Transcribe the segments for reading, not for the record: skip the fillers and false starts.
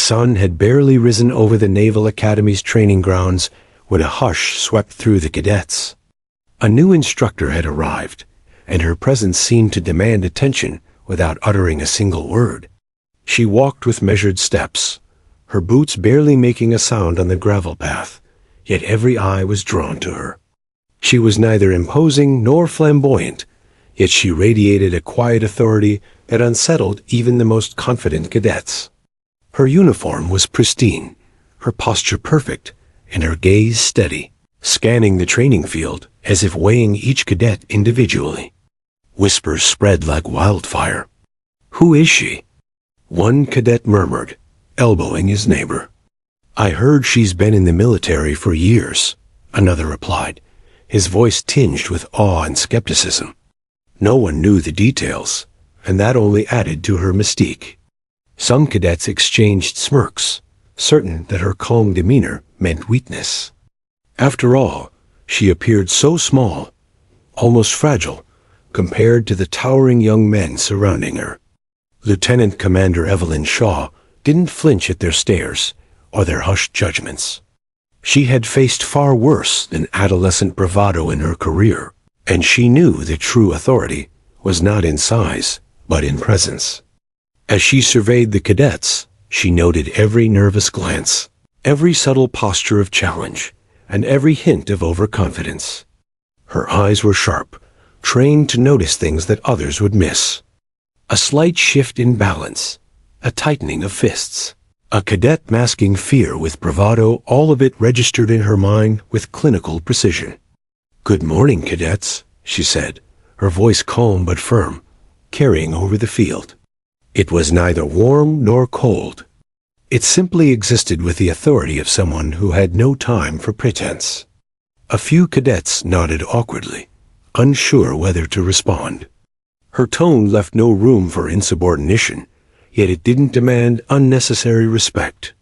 sun had barely risen over the Naval Academy's training grounds when a hush swept through the cadets. A new instructor had arrived, and her presence seemed to demand attention without uttering a single word. She walked with measured steps, her boots barely making a sound on the gravel path, yet every eye was drawn to her. She was neither imposing nor flamboyant, yet she radiated a quiet authority that unsettled even the most confident cadets. Her uniform was pristine, her posture perfect, and her gaze steady, scanning the training field as if weighing each cadet individually. Whispers spread like wildfire. "Who is she?" One cadet murmured, elbowing his neighbor. "I heard she's been in the military for years," another replied, his voice tinged with awe and skepticism. No one knew the details, and that only added to her mystique. Some cadets exchanged smirks, certain that her calm demeanor meant weakness. After all, she appeared so small, almost fragile, compared to the towering young men surrounding her. Lieutenant Commander Evelyn Shaw didn't flinch at their stares or their hushed judgments. She had faced far worse than adolescent bravado in her career, and she knew that true authority was not in size, but in presence. As she surveyed the cadets, she noted every nervous glance, every subtle posture of challenge, and every hint of overconfidence. Her eyes were sharp, trained to notice things that others would miss. A slight shift in balance, a tightening of fists, a cadet masking fear with bravado, all of it registered in her mind with clinical precision. "Good morning, cadets," she said, her voice calm but firm, carrying over the field. It was neither warm nor cold. It simply existed with the authority of someone who had no time for pretense. A few cadets nodded awkwardly, unsure whether to respond. Her tone left no room for insubordination, yet it didn't demand unnecessary respect.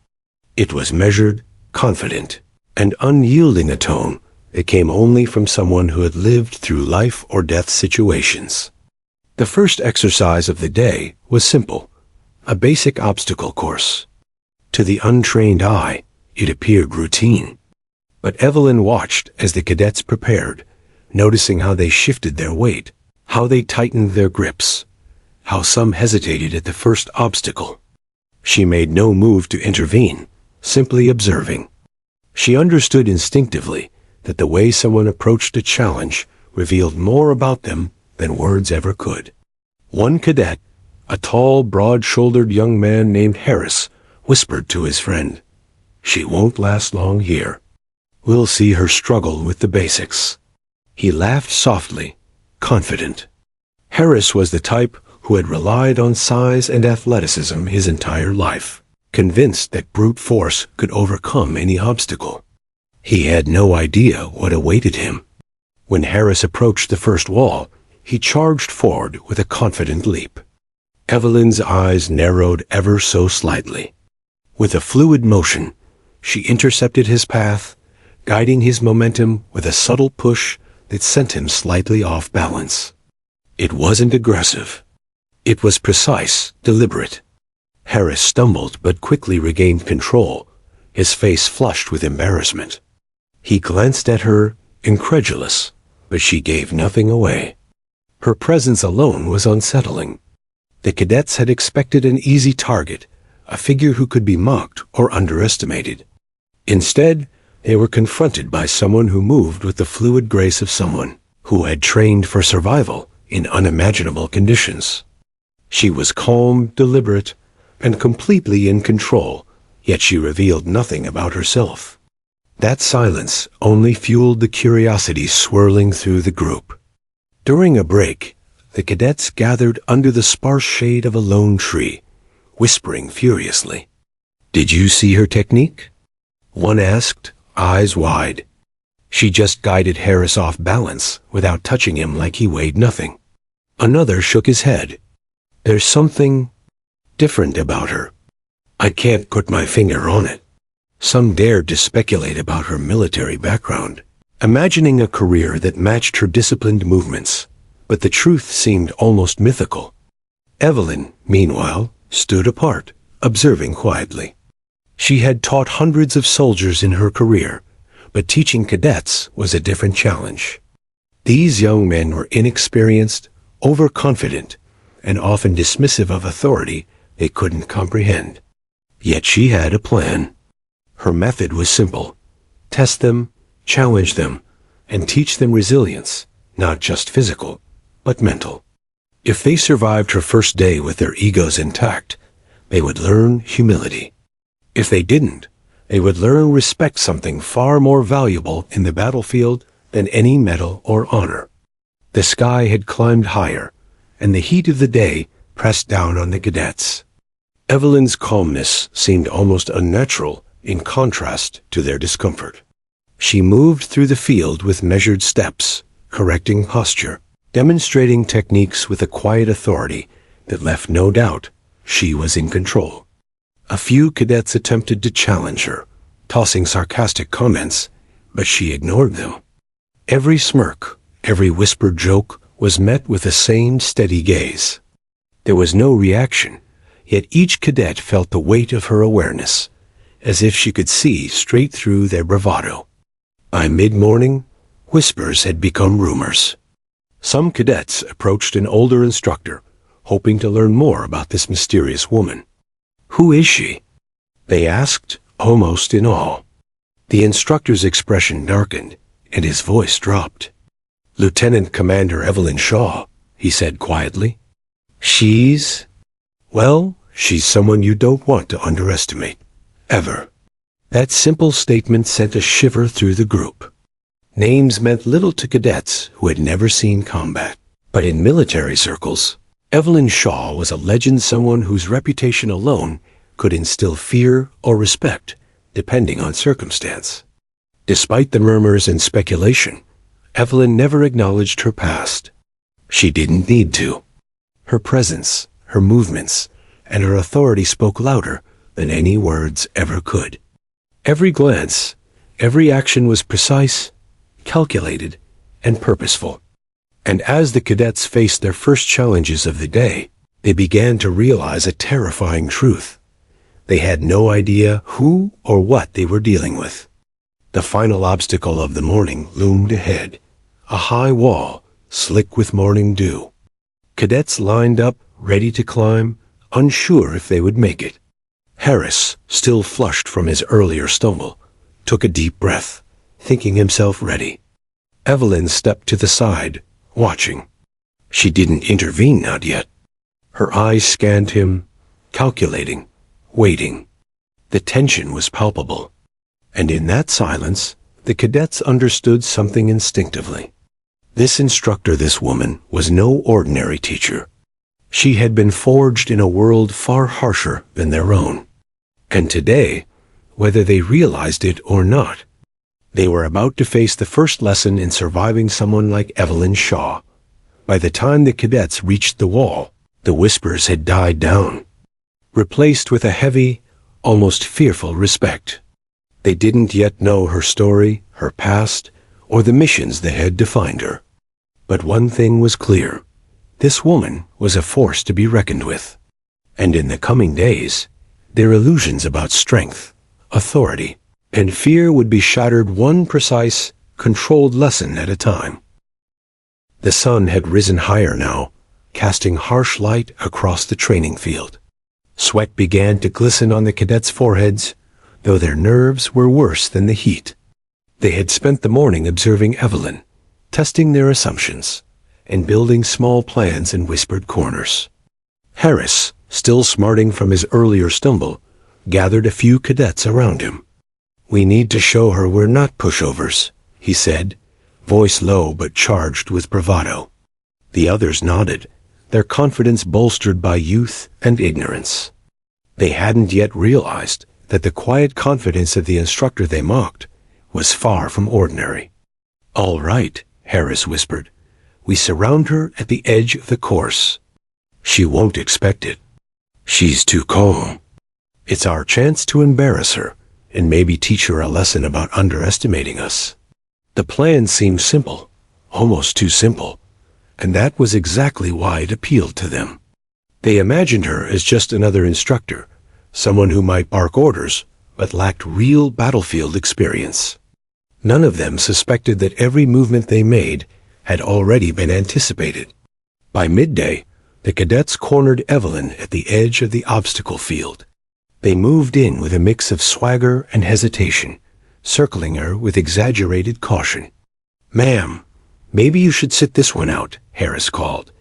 It was measured, confident, and unyielding a tone that came only from someone who had lived through life or death situations. The first exercise of the day was simple, a basic obstacle course. To the untrained eye, it appeared routine. But Evelyn watched as the cadets prepared, noticing how they shifted their weight, how they tightened their grips, how some hesitated at the first obstacle. She made no move to intervene, simply observing. She understood instinctively that the way someone approached a challenge revealed more about them than words ever could. One cadet, a tall, broad-shouldered young man named Harris, whispered to his friend, "She won't last long here. We'll see her struggle with the basics." He laughed softly, confident. Harris was the type who had relied on size and athleticism his entire life, convinced that brute force could overcome any obstacle. He had no idea what awaited him. When Harris approached the first wall, he charged forward with a confident leap. Evelyn's eyes narrowed ever so slightly. With a fluid motion, she intercepted his path, guiding his momentum with a subtle push that sent him slightly off balance. It wasn't aggressive. It was precise, deliberate. Harris stumbled but quickly regained control, his face flushed with embarrassment. He glanced at her, incredulous, but she gave nothing away. Her presence alone was unsettling. The cadets had expected an easy target, a figure who could be mocked or underestimated. Instead, they were confronted by someone who moved with the fluid grace of someone who had trained for survival in unimaginable conditions. She was calm, deliberate, and completely in control, yet she revealed nothing about herself. That silence only fueled the curiosity swirling through the group. During a break, the cadets gathered under the sparse shade of a lone tree, whispering furiously. "Did you see her technique?" One asked, eyes wide. "She just guided Harris off balance without touching him like he weighed nothing." Another shook his head. "There's something different about her. I can't put my finger on it." Some dared to speculate about her military background, imagining a career that matched her disciplined movements, but the truth seemed almost mythical. Evelyn, meanwhile, stood apart, observing quietly. She had taught hundreds of soldiers in her career, but teaching cadets was a different challenge. These young men were inexperienced, overconfident, and often dismissive of authority they couldn't comprehend. Yet she had a plan. Her method was simple: test them, challenge them, and teach them resilience, not just physical, but mental. If they survived her first day with their egos intact, they would learn humility. If they didn't, they would learn respect, something far more valuable in the battlefield than any medal or honor. The sky had climbed higher, and the heat of the day pressed down on the cadets. Evelyn's calmness seemed almost unnatural in contrast to their discomfort. She moved through the field with measured steps, correcting posture, demonstrating techniques with a quiet authority that left no doubt she was in control. A few cadets attempted to challenge her, tossing sarcastic comments, but she ignored them. Every smirk, every whispered joke was met with the same steady gaze. There was no reaction, yet each cadet felt the weight of her awareness, as if she could see straight through their bravado. By mid-morning, whispers had become rumors. Some cadets approached an older instructor, hoping to learn more about this mysterious woman. "Who is she?" they asked, almost in awe. The instructor's expression darkened, and his voice dropped. "Lieutenant Commander Evelyn Shaw," he said quietly. She's someone you don't want to underestimate. Ever." That simple statement sent a shiver through the group. Names meant little to cadets who had never seen combat. But in military circles, Evelyn Shaw was a legend, someone whose reputation alone could instill fear or respect, depending on circumstance. Despite the murmurs and speculation, Evelyn never acknowledged her past. She didn't need to. Her presence, her movements, and her authority spoke louder than any words ever could. Every glance, every action was precise, calculated, and purposeful. And as the cadets faced their first challenges of the day, they began to realize a terrifying truth. They had no idea who or what they were dealing with. The final obstacle of the morning loomed ahead, a high wall, slick with morning dew. Cadets lined up, ready to climb, unsure if they would make it. Harris, still flushed from his earlier stumble, took a deep breath, thinking himself ready. Evelyn stepped to the side, watching. She didn't intervene, not yet. Her eyes scanned him, calculating, waiting. The tension was palpable. And in that silence, the cadets understood something instinctively. This instructor, this woman, was no ordinary teacher. She had been forged in a world far harsher than their own. And today, whether they realized it or not, they were about to face the first lesson in surviving someone like Evelyn Shaw. By the time the cadets reached the wall, the whispers had died down, replaced with a heavy, almost fearful respect. They didn't yet know her story, her past, or the missions that had defined her. But one thing was clear: this woman was a force to be reckoned with. And in the coming days, their illusions about strength, authority, and fear would be shattered, one precise, controlled lesson at a time. The sun had risen higher now, casting harsh light across the training field. Sweat began to glisten on the cadets' foreheads, though their nerves were worse than the heat. They had spent the morning observing Evelyn, testing their assumptions, and building small plans in whispered corners. Harris, still smarting from his earlier stumble, gathered a few cadets around him. "We need to show her we're not pushovers," he said, voice low but charged with bravado. The others nodded, their confidence bolstered by youth and ignorance. They hadn't yet realized that the quiet confidence of the instructor they mocked was far from ordinary. "All right," Harris whispered. "We surround her at the edge of the course. She won't expect it. She's too calm. It's our chance to embarrass her and maybe teach her a lesson about underestimating us." The plan seemed simple, almost too simple, and that was exactly why it appealed to them. They imagined her as just another instructor, someone who might bark orders, but lacked real battlefield experience. None of them suspected that every movement they made had already been anticipated. By midday, the cadets cornered Evelyn at the edge of the obstacle field. They moved in with a mix of swagger and hesitation, circling her with exaggerated caution. "Ma'am, maybe you should sit this one out," Harris called,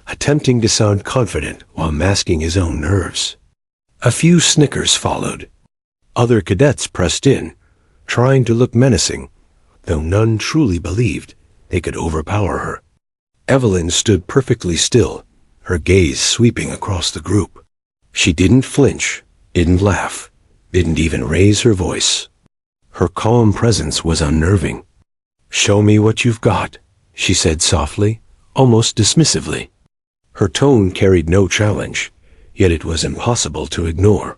attempting to sound confident while masking his own nerves. A few snickers followed. Other cadets pressed in, trying to look menacing, though none truly believed they could overpower her. Evelyn stood perfectly still, her gaze sweeping across the group. She didn't flinch, didn't laugh, didn't even raise her voice. Her calm presence was unnerving. "Show me what you've got," she said softly, almost dismissively. Her tone carried no challenge, yet it was impossible to ignore.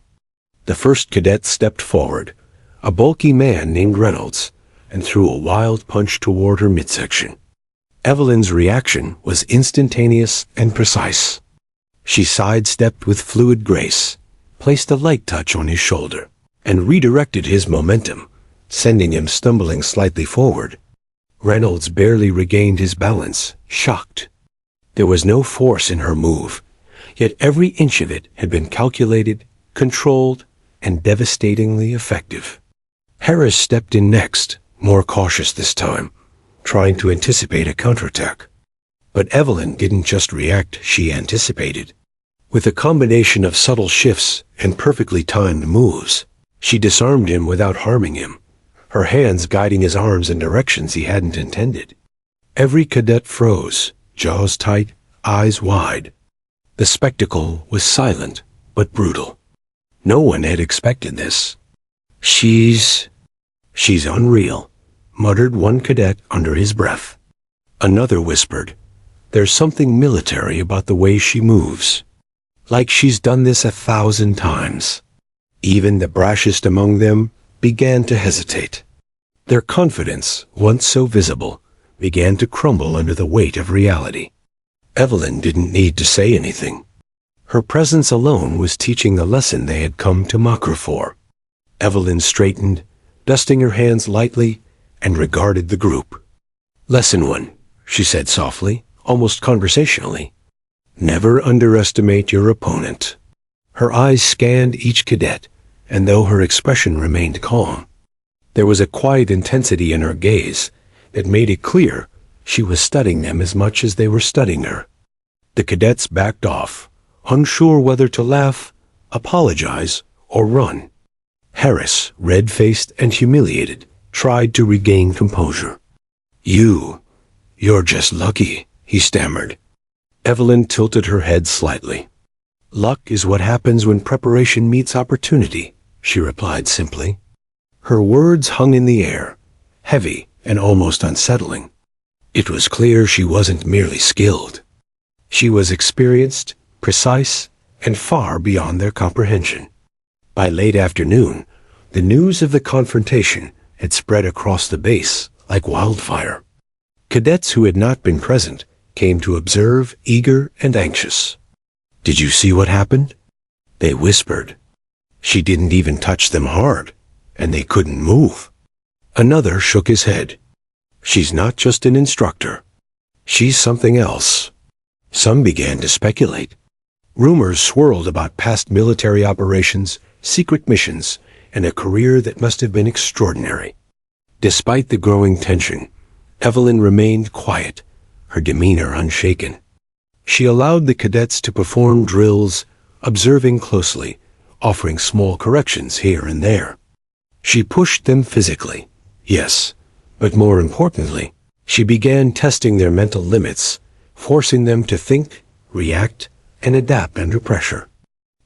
The first cadet stepped forward, a bulky man named Reynolds, and threw a wild punch toward her midsection. Evelyn's reaction was instantaneous and precise. She sidestepped with fluid grace, placed a light touch on his shoulder, and redirected his momentum, sending him stumbling slightly forward. Reynolds barely regained his balance, shocked. There was no force in her move, yet every inch of it had been calculated, controlled, and devastatingly effective. Harris stepped in next, more cautious this time, trying to anticipate a counterattack. But Evelyn didn't just react, she anticipated. With a combination of subtle shifts and perfectly timed moves, she disarmed him without harming him, her hands guiding his arms in directions he hadn't intended. Every cadet froze, jaws tight, eyes wide. The spectacle was silent but brutal. No one had expected this. She's unreal," muttered one cadet under his breath. Another whispered, "There's something military about the way she moves. Like she's done this 1,000 times." Even the brashest among them began to hesitate. Their confidence, once so visible, began to crumble under the weight of reality. Evelyn didn't need to say anything. Her presence alone was teaching the lesson they had come to mock her for. Evelyn straightened, dusting her hands lightly, and regarded the group. "Lesson 1, she said softly, almost conversationally. "Never underestimate your opponent." Her eyes scanned each cadet, and though her expression remained calm, there was a quiet intensity in her gaze that made it clear she was studying them as much as they were studying her. The cadets backed off, unsure whether to laugh, apologize, or run. Harris, red-faced and humiliated, tried to regain composure. You're just lucky," he stammered. Evelyn tilted her head slightly. "Luck is what happens when preparation meets opportunity," she replied simply. Her words hung in the air, heavy and almost unsettling. It was clear she wasn't merely skilled. She was experienced, precise, and far beyond their comprehension. By late afternoon, the news of the confrontation had spread across the base like wildfire. Cadets who had not been present came to observe, eager and anxious. "Did you see what happened?" they whispered. "She didn't even touch them hard, and they couldn't move." Another shook his head. "She's not just an instructor. She's something else." Some began to speculate. Rumors swirled about past military operations, secret missions, and a career that must have been extraordinary. Despite the growing tension, Evelyn remained quiet, her demeanor unshaken. She allowed the cadets to perform drills, observing closely, offering small corrections here and there. She pushed them physically, yes, but more importantly, she began testing their mental limits, forcing them to think, react, and adapt under pressure.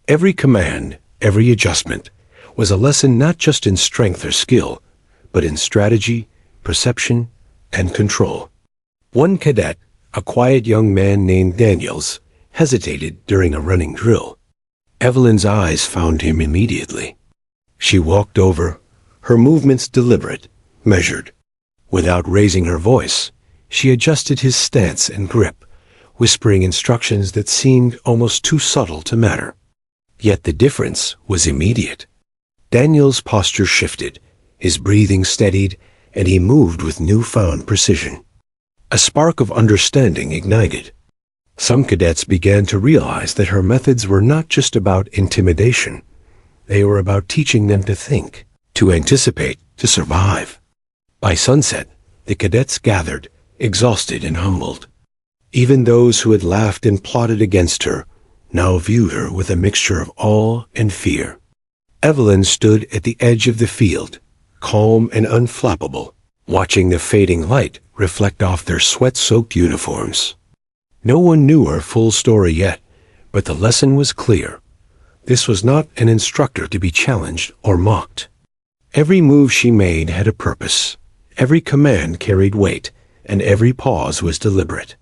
Every command, every adjustment, was a lesson not just in strength or skill, but in strategy, perception, and control. One cadet, a quiet young man named Daniels, hesitated during a running drill. Evelyn's eyes found him immediately. She walked over, her movements deliberate, measured. Without raising her voice, she adjusted his stance and grip, whispering instructions that seemed almost too subtle to matter. Yet the difference was immediate. Daniel's posture shifted, his breathing steadied, and he moved with newfound precision. A spark of understanding ignited. Some cadets began to realize that her methods were not just about intimidation. They were about teaching them to think, to anticipate, to survive. By sunset, the cadets gathered, exhausted and humbled. Even those who had laughed and plotted against her now viewed her with a mixture of awe and fear. Evelyn stood at the edge of the field, calm and unflappable, watching the fading light reflect off their sweat-soaked uniforms. No one knew her full story yet, but the lesson was clear. This was not an instructor to be challenged or mocked. Every move she made had a purpose. Every command carried weight, and every pause was deliberate.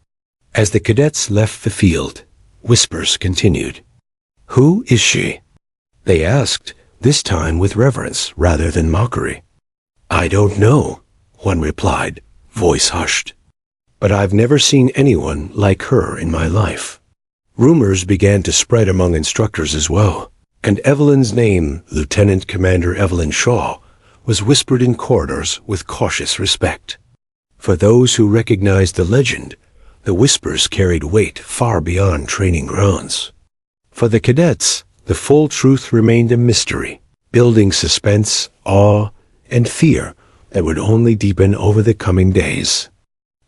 As the cadets left the field, whispers continued. "Who is she?" they asked, this time with reverence rather than mockery. "I don't know," one replied, voice hushed. "But I've never seen anyone like her in my life." Rumors began to spread among instructors as well, and Evelyn's name, Lieutenant Commander Evelyn Shaw, was whispered in corridors with cautious respect. For those who recognized the legend, the whispers carried weight far beyond training grounds. For the cadets, the full truth remained a mystery, building suspense, awe, and fear that would only deepen over the coming days.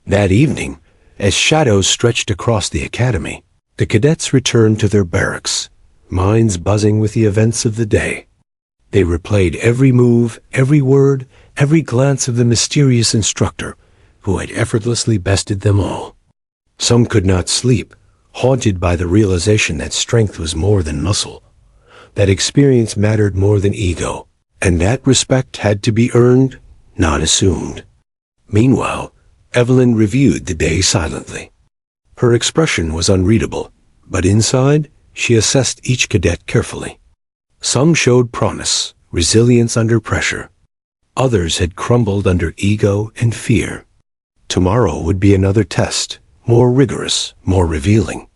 That evening, as shadows stretched across the academy, the cadets returned to their barracks, minds buzzing with the events of the day. They replayed every move, every word, every glance of the mysterious instructor who had effortlessly bested them all. Some could not sleep, haunted by the realization that strength was more than muscle, that experience mattered more than ego, and that respect had to be earned, not assumed. Meanwhile, Evelyn reviewed the day silently. Her expression was unreadable, but inside, she assessed each cadet carefully. Some showed promise, resilience under pressure. Others had crumbled under ego and fear. Tomorrow would be another test, more rigorous, more revealing.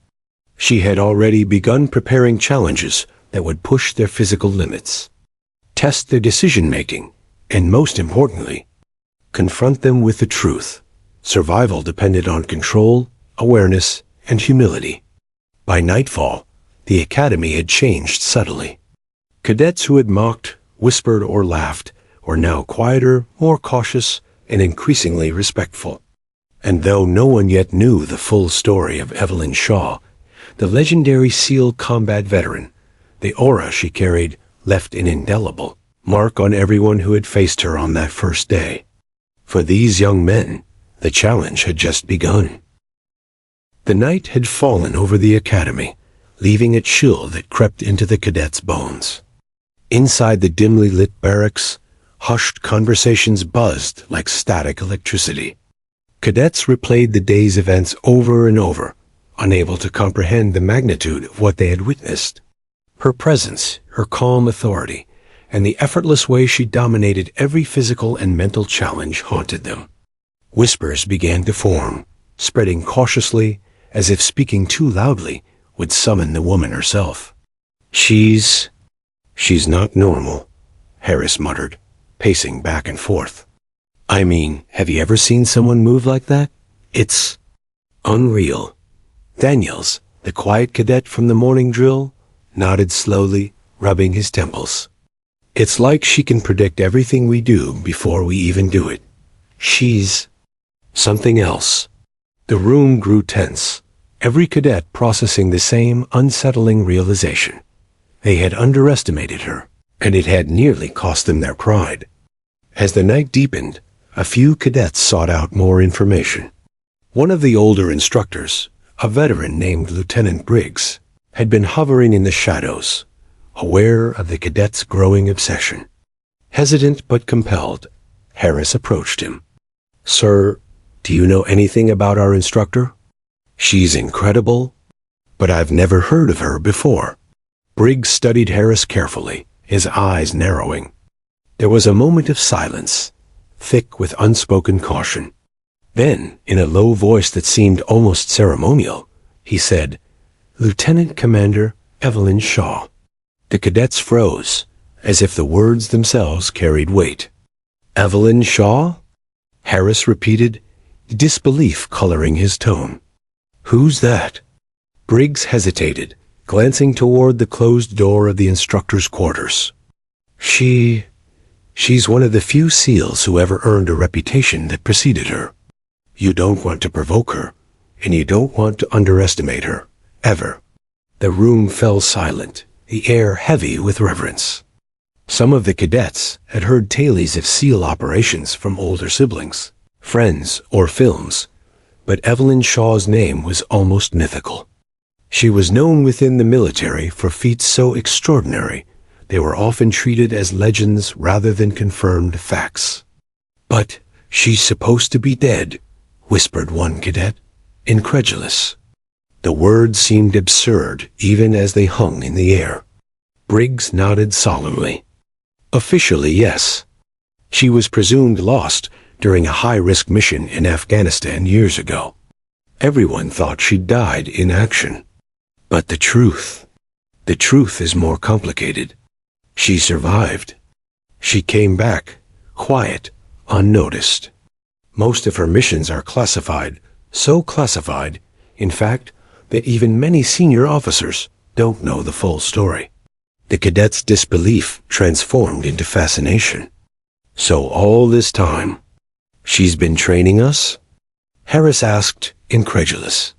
She had already begun preparing challenges that would push their physical limits, test their decision-making, and most importantly, confront them with the truth. Survival depended on control, awareness, and humility. By nightfall, the academy had changed subtly. Cadets who had mocked, whispered, or laughed were now quieter, more cautious, and increasingly respectful. And though no one yet knew the full story of Evelyn Shaw, the legendary SEAL combat veteran, the aura she carried left an indelible mark on everyone who had faced her on that first day. For these young men, the challenge had just begun. The night had fallen over the academy, leaving a chill that crept into the cadets' bones. Inside the dimly lit barracks, hushed conversations buzzed like static electricity. Cadets replayed the day's events over and over, unable to comprehend the magnitude of what they had witnessed. Her presence, her calm authority, and the effortless way she dominated every physical and mental challenge haunted them. Whispers began to form, spreading cautiously, as if speaking too loudly would summon the woman herself. She's not normal," Harris muttered, pacing back and forth. "I mean, have you ever seen someone move like that? It's unreal." Daniels, the quiet cadet from the morning drill, nodded slowly, rubbing his temples. "It's like she can predict everything we do before we even do it. She's something else." The room grew tense, every cadet processing the same unsettling realization. They had underestimated her, and it had nearly cost them their pride. As the night deepened, a few cadets sought out more information. One of the older instructors, a veteran named Lieutenant Briggs, had been hovering in the shadows, aware of the cadets' growing obsession. Hesitant but compelled, Harris approached him. "Sir, do you know anything about our instructor?" "She's incredible, but I've never heard of her before." Briggs studied Harris carefully, his eyes narrowing. There was a moment of silence, thick with unspoken caution. Then, in a low voice that seemed almost ceremonial, he said, "Lieutenant Commander Evelyn Shaw." The cadets froze, as if the words themselves carried weight. "Evelyn Shaw?" Harris repeated, disbelief coloring his tone. "Who's that?" Briggs hesitated, glancing toward the closed door of the instructor's quarters. She's one of the few SEALs who ever earned a reputation that preceded her. You don't want to provoke her, and you don't want to underestimate her, ever." The room fell silent, the air heavy with reverence. Some of the cadets had heard tales of SEAL operations from older siblings, friends, or films, but Evelyn Shaw's name was almost mythical. She was known within the military for feats so extraordinary they were often treated as legends rather than confirmed facts. "But she's supposed to be dead," whispered one cadet, incredulous. The words seemed absurd even as they hung in the air. Briggs nodded solemnly. "Officially, yes. She was presumed lost during a high-risk mission in Afghanistan years ago. Everyone thought she'd died in action. But the truth is more complicated. She survived. She came back, quiet, unnoticed. Most of her missions are classified, so classified, in fact, that even many senior officers don't know the full story." The cadet's disbelief transformed into fascination. "So all this time, she's been training us?" Harris asked, incredulous.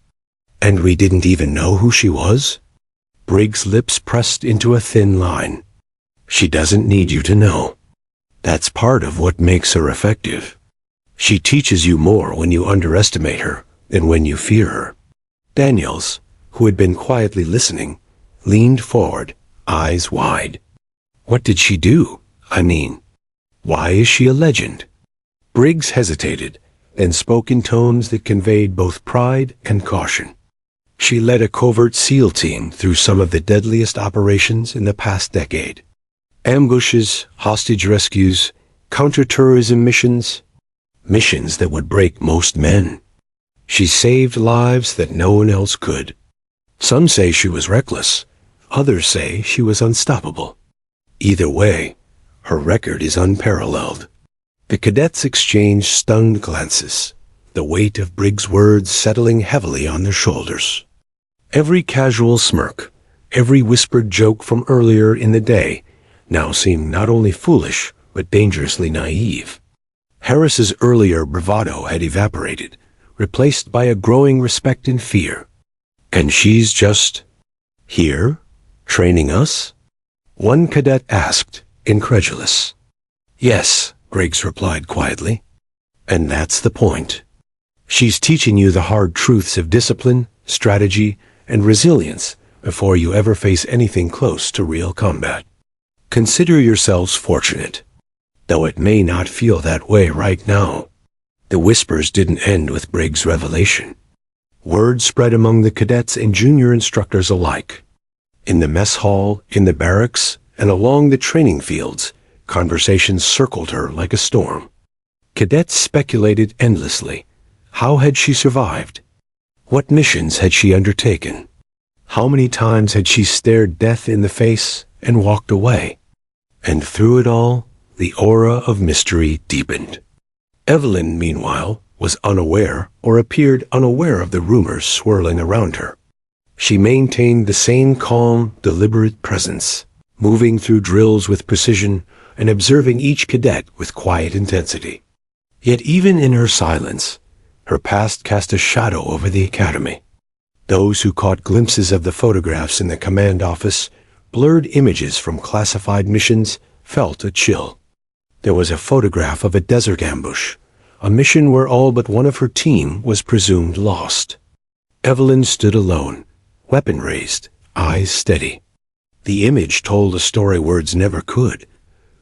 "And we didn't even know who she was?" Briggs' lips pressed into a thin line. "She doesn't need you to know. That's part of what makes her effective. She teaches you more when you underestimate her than when you fear her." Daniels, who had been quietly listening, leaned forward, eyes wide. "What did she do? I mean, why is she a legend?" Briggs hesitated, then spoke in tones that conveyed both pride and caution. "She led a covert SEAL team through some of the deadliest operations in the past decade. Ambushes, hostage rescues, counterterrorism missions that would break most men. She saved lives that no one else could. Some say she was reckless, others say she was unstoppable. Either way, her record is unparalleled." The cadets exchanged stunned glances, the weight of Briggs' words settling heavily on their shoulders. Every casual smirk, every whispered joke from earlier in the day now seemed not only foolish, but dangerously naive. Harris's earlier bravado had evaporated, replaced by a growing respect and fear. "And she's just here, training us?" one cadet asked, incredulous. "Yes," Briggs replied quietly. "And that's the point. She's teaching you the hard truths of discipline, strategy, and resilience before you ever face anything close to real combat. Consider yourselves fortunate, though it may not feel that way right now." The whispers didn't end with Briggs' revelation. Word spread among the cadets and junior instructors alike. In the mess hall, in the barracks, and along the training fields, conversations circled her like a storm. Cadets speculated endlessly. How had she survived? What missions had she undertaken? How many times had she stared death in the face and walked away? And through it all, the aura of mystery deepened. Evelyn, meanwhile, was unaware or appeared unaware of the rumors swirling around her. She maintained the same calm, deliberate presence, moving through drills with precision and observing each cadet with quiet intensity. Yet even in her silence, her past cast a shadow over the academy. Those who caught glimpses of the photographs in the command office, blurred images from classified missions, felt a chill. There was a photograph of a desert ambush, a mission where all but one of her team was presumed lost. Evelyn stood alone, weapon raised, eyes steady. The image told a story words never could: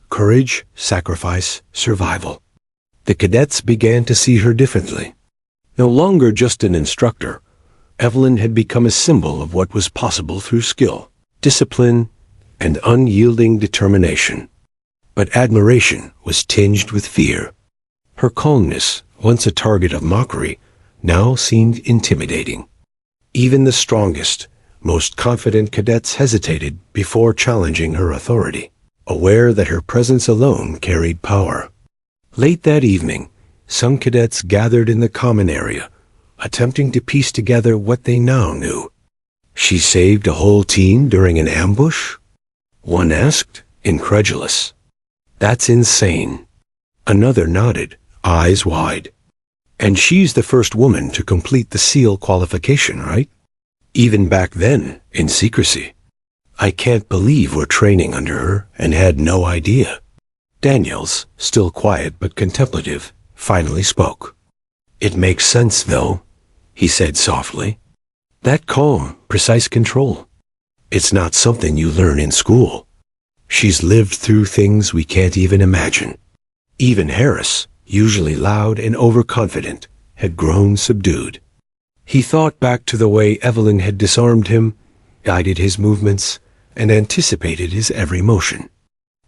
courage, sacrifice, survival. The cadets began to see her differently. No longer just an instructor, Evelyn had become a symbol of what was possible through skill, discipline, and unyielding determination. But admiration was tinged with fear. Her calmness, once a target of mockery, now seemed intimidating. Even the strongest, most confident cadets hesitated before challenging her authority. aware that her presence alone carried power. Late that evening, some cadets gathered in the common area, attempting to piece together what they now knew. She saved a whole team during an ambush? One asked, incredulous. That's insane. Another nodded, eyes wide. And she's the first woman to complete the SEAL qualification, right? Even back then, in secrecy. I can't believe we're training under her and had no idea. Daniels, still quiet but contemplative, finally spoke. It makes sense, though, he said softly. That calm, precise control. It's not something you learn in school. She's lived through things we can't even imagine. Even Harris, usually loud and overconfident, had grown subdued. He thought back to the way Evelyn had disarmed him, guided his movements, and anticipated his every motion.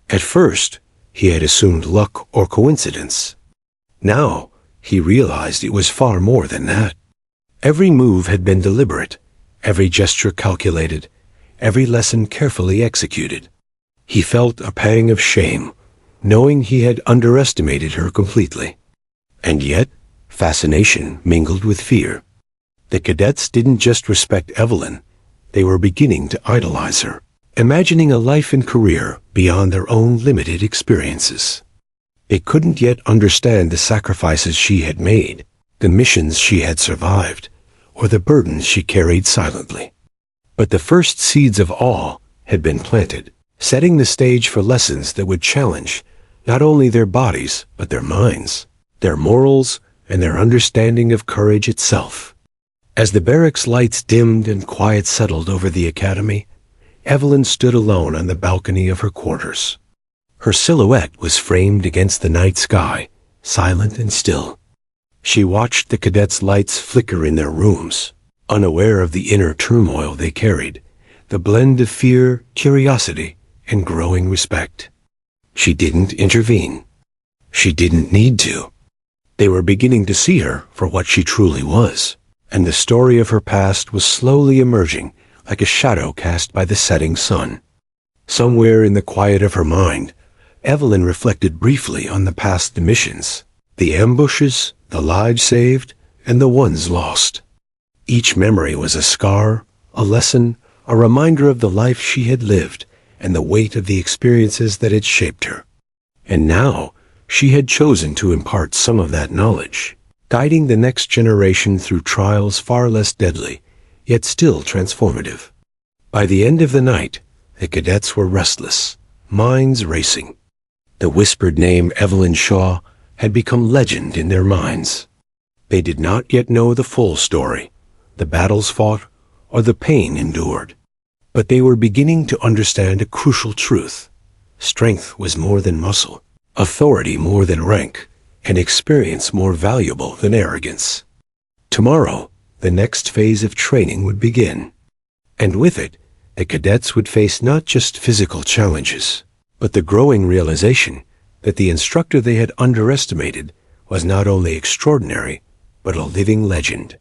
At first, he had assumed luck or coincidence. Now, he realized it was far more than that. Every move had been deliberate, every gesture calculated, every lesson carefully executed. He felt a pang of shame, knowing he had underestimated her completely. And yet, fascination mingled with fear. The cadets didn't just respect Evelyn, they were beginning to idolize her, imagining a life and career beyond their own limited experiences. They couldn't yet understand the sacrifices she had made, the missions she had survived, or the burdens she carried silently. But the first seeds of awe had been planted, setting the stage for lessons that would challenge not only their bodies, but their minds, their morals, and their understanding of courage itself. As the barracks lights dimmed and quiet settled over the academy, Evelyn stood alone on the balcony of her quarters. Her silhouette was framed against the night sky, silent and still. She watched the cadets' lights flicker in their rooms, unaware of the inner turmoil they carried, the blend of fear, curiosity, and growing respect. She didn't intervene. She didn't need to. They were beginning to see her for what she truly was, and the story of her past was slowly emerging like a shadow cast by the setting sun. Somewhere in the quiet of her mind, Evelyn reflected briefly on the past missions, the ambushes, the lives saved, and the ones lost. Each memory was a scar, a lesson, a reminder of the life she had lived and the weight of the experiences that had shaped her. And now, she had chosen to impart some of that knowledge, guiding the next generation through trials far less deadly, yet still transformative. By the end of the night, the cadets were restless, minds racing. The whispered name Evelyn Shaw had become legend in their minds. They did not yet know the full story, the battles fought, or the pain endured. But they were beginning to understand a crucial truth. Strength was more than muscle, authority more than rank, and experience more valuable than arrogance. Tomorrow, the next phase of training would begin. And with it, the cadets would face not just physical challenges, but the growing realization that the instructor they had underestimated was not only extraordinary, but a living legend.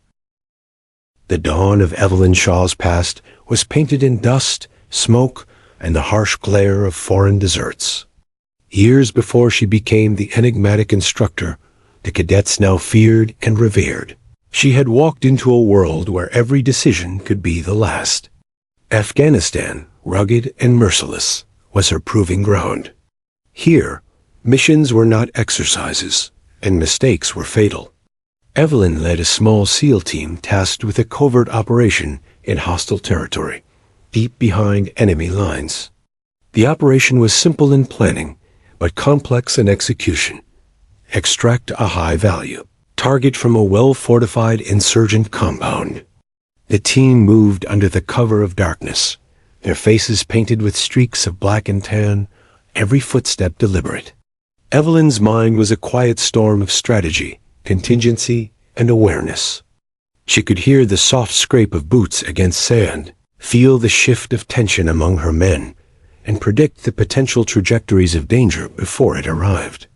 The dawn of Evelyn Shaw's past was painted in dust, smoke, and the harsh glare of foreign deserts. Years before she became the enigmatic instructor, the cadets now feared and revered. She had walked into a world where every decision could be the last. Afghanistan, rugged and merciless, was her proving ground. Here, missions were not exercises, and mistakes were fatal. Evelyn led a small SEAL team tasked with a covert operation in hostile territory, deep behind enemy lines. The operation was simple in planning, but complex in execution. Extract a high value. Target from a well-fortified insurgent compound. The team moved under the cover of darkness, their faces painted with streaks of black and tan, every footstep deliberate. Evelyn's mind was a quiet storm of strategy, contingency, and awareness. She could hear the soft scrape of boots against sand, feel the shift of tension among her men, and predict the potential trajectories of danger before it arrived.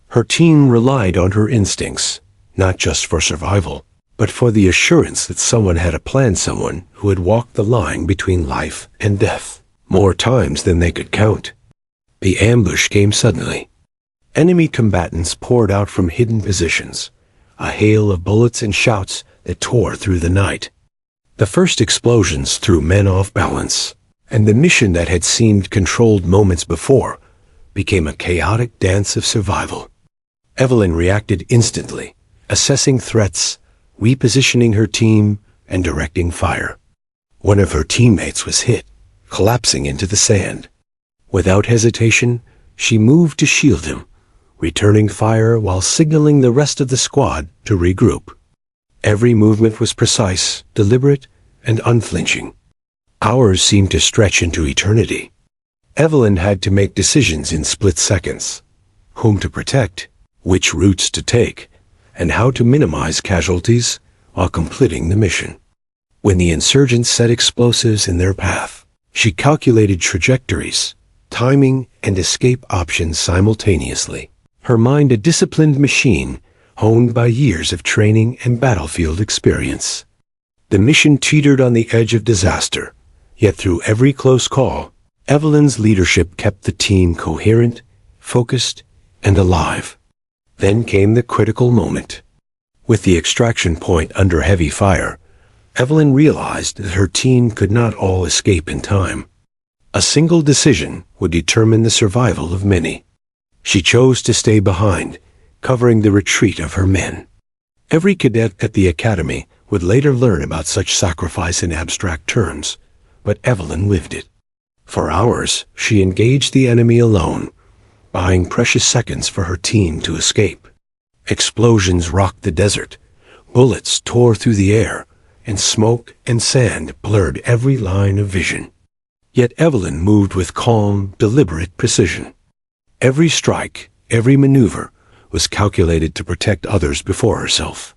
Her team relied on her instincts, not just for survival, but for the assurance that someone had a planned someone who had walked the line between life and death, more times than they could count. The ambush came suddenly. Enemy combatants poured out from hidden positions, a hail of bullets and shouts that tore through the night. The first explosions threw men off balance, and the mission that had seemed controlled moments before became a chaotic dance of survival. Evelyn reacted instantly, assessing threats, repositioning her team, and directing fire. One of her teammates was hit, collapsing into the sand. Without hesitation, she moved to shield him, returning fire while signaling the rest of the squad to regroup. Every movement was precise, deliberate, and unflinching. Hours seemed to stretch into eternity. Evelyn had to make decisions in split seconds: whom to protect, which routes to take, and how to minimize casualties while completing the mission. When the insurgents set explosives in their path, she calculated trajectories, timing, and escape options simultaneously. Her mind a disciplined machine, honed by years of training and battlefield experience. The mission teetered on the edge of disaster, yet through every close call, Evelyn's leadership kept the team coherent, focused, and alive. Then came the critical moment. With the extraction point under heavy fire, Evelyn realized that her team could not all escape in time. A single decision would determine the survival of many. She chose to stay behind, covering the retreat of her men. Every cadet at the academy would later learn about such sacrifice in abstract terms, but Evelyn lived it. For hours, she engaged the enemy alone, buying precious seconds for her team to escape. Explosions rocked the desert, bullets tore through the air, and smoke and sand blurred every line of vision. Yet Evelyn moved with calm, deliberate precision. Every strike, every maneuver, was calculated to protect others before herself.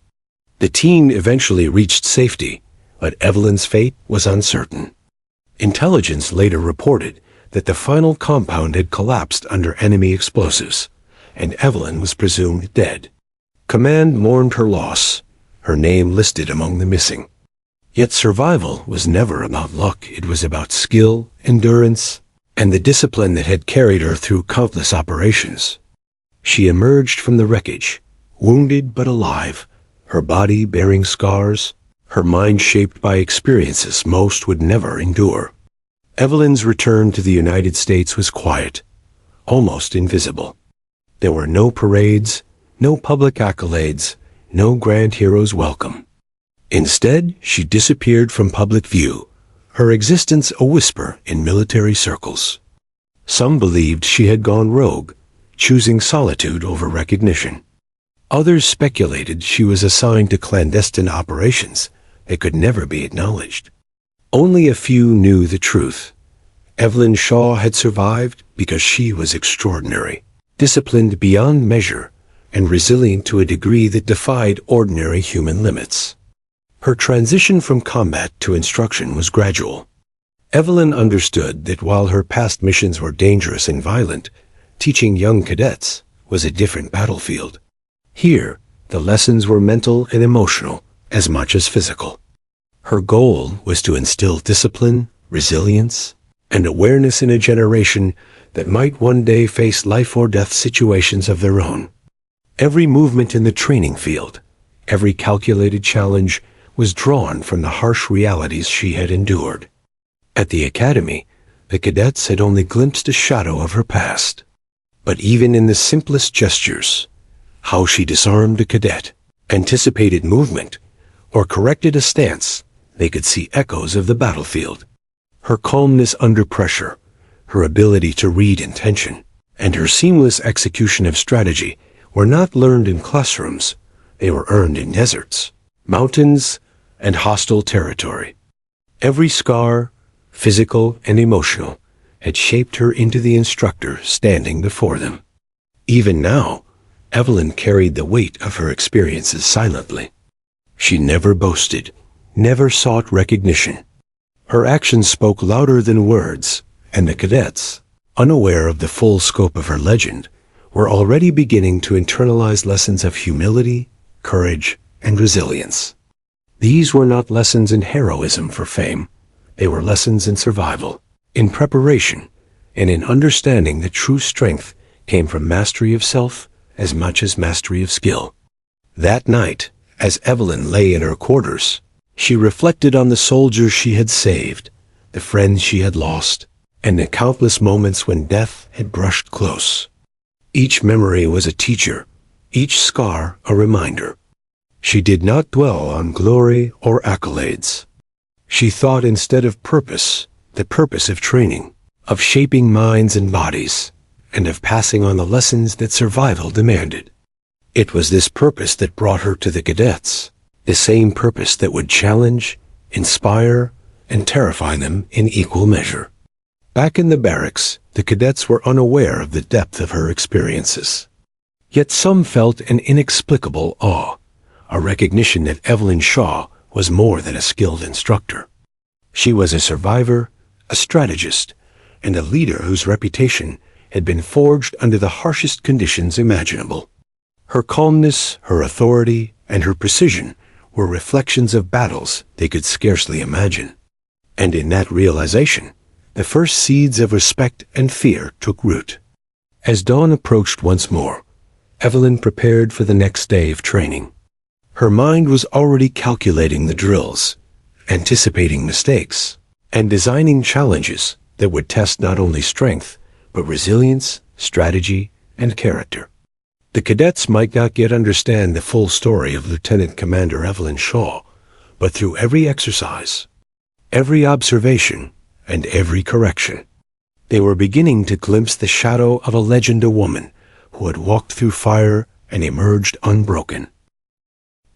The team eventually reached safety, but Evelyn's fate was uncertain. Intelligence later reported that the final compound had collapsed under enemy explosives, and Evelyn was presumed dead. Command mourned her loss, her name listed among the missing. Yet survival was never about luck. It was about skill, endurance, and the discipline that had carried her through countless operations. She emerged from the wreckage, wounded but alive, her body bearing scars, her mind shaped by experiences most would never endure. Evelyn's return to the United States was quiet, almost invisible. There were no parades, no public accolades, no grand hero's welcome. Instead, she disappeared from public view, her existence a whisper in military circles. Some believed she had gone rogue, choosing solitude over recognition. Others speculated she was assigned to clandestine operations that could never be acknowledged. Only a few knew the truth. Evelyn Shaw had survived because she was extraordinary, disciplined beyond measure, and resilient to a degree that defied ordinary human limits. Her transition from combat to instruction was gradual. Evelyn understood that while her past missions were dangerous and violent, teaching young cadets was a different battlefield. Here, the lessons were mental and emotional as much as physical. Her goal was to instill discipline, resilience, and awareness in a generation that might one day face life or death situations of their own. Every movement in the training field, every calculated challenge, was drawn from the harsh realities she had endured. At the academy, the cadets had only glimpsed a shadow of her past. But even in the simplest gestures, how she disarmed a cadet, anticipated movement, or corrected a stance, they could see echoes of the battlefield. Her calmness under pressure, her ability to read intention, and her seamless execution of strategy were not learned in classrooms. They were earned in deserts, mountains, and hostile territory. Every scar, physical and emotional, had shaped her into the instructor standing before them. Even now, Evelyn carried the weight of her experiences silently. She never boasted, never sought recognition. Her actions spoke louder than words, and the cadets, unaware of the full scope of her legend, were already beginning to internalize lessons of humility, courage, and resilience. These were not lessons in heroism for fame. They were lessons in survival, in preparation, and in understanding that true strength came from mastery of self as much as mastery of skill. That night, as Evelyn lay in her quarters, she reflected on the soldiers she had saved, the friends she had lost, and the countless moments when death had brushed close. Each memory was a teacher, each scar a reminder. She did not dwell on glory or accolades. She thought instead of purpose, the purpose of training, of shaping minds and bodies, and of passing on the lessons that survival demanded. It was this purpose that brought her to the cadets, the same purpose that would challenge, inspire, and terrify them in equal measure. Back in the barracks, the cadets were unaware of the depth of her experiences. Yet some felt an inexplicable awe, a recognition that Evelyn Shaw was more than a skilled instructor. She was a survivor, a strategist, and a leader whose reputation had been forged under the harshest conditions imaginable. Her calmness, her authority, and her precision were reflections of battles they could scarcely imagine. And in that realization, the first seeds of respect and fear took root. As dawn approached once more, Evelyn prepared for the next day of training. Her mind was already calculating the drills, anticipating mistakes, and designing challenges that would test not only strength, but resilience, strategy, and character. The cadets might not yet understand the full story of Lieutenant Commander Evelyn Shaw, but through every exercise, every observation, and every correction, they were beginning to glimpse the shadow of a legend, a woman who had walked through fire and emerged unbroken.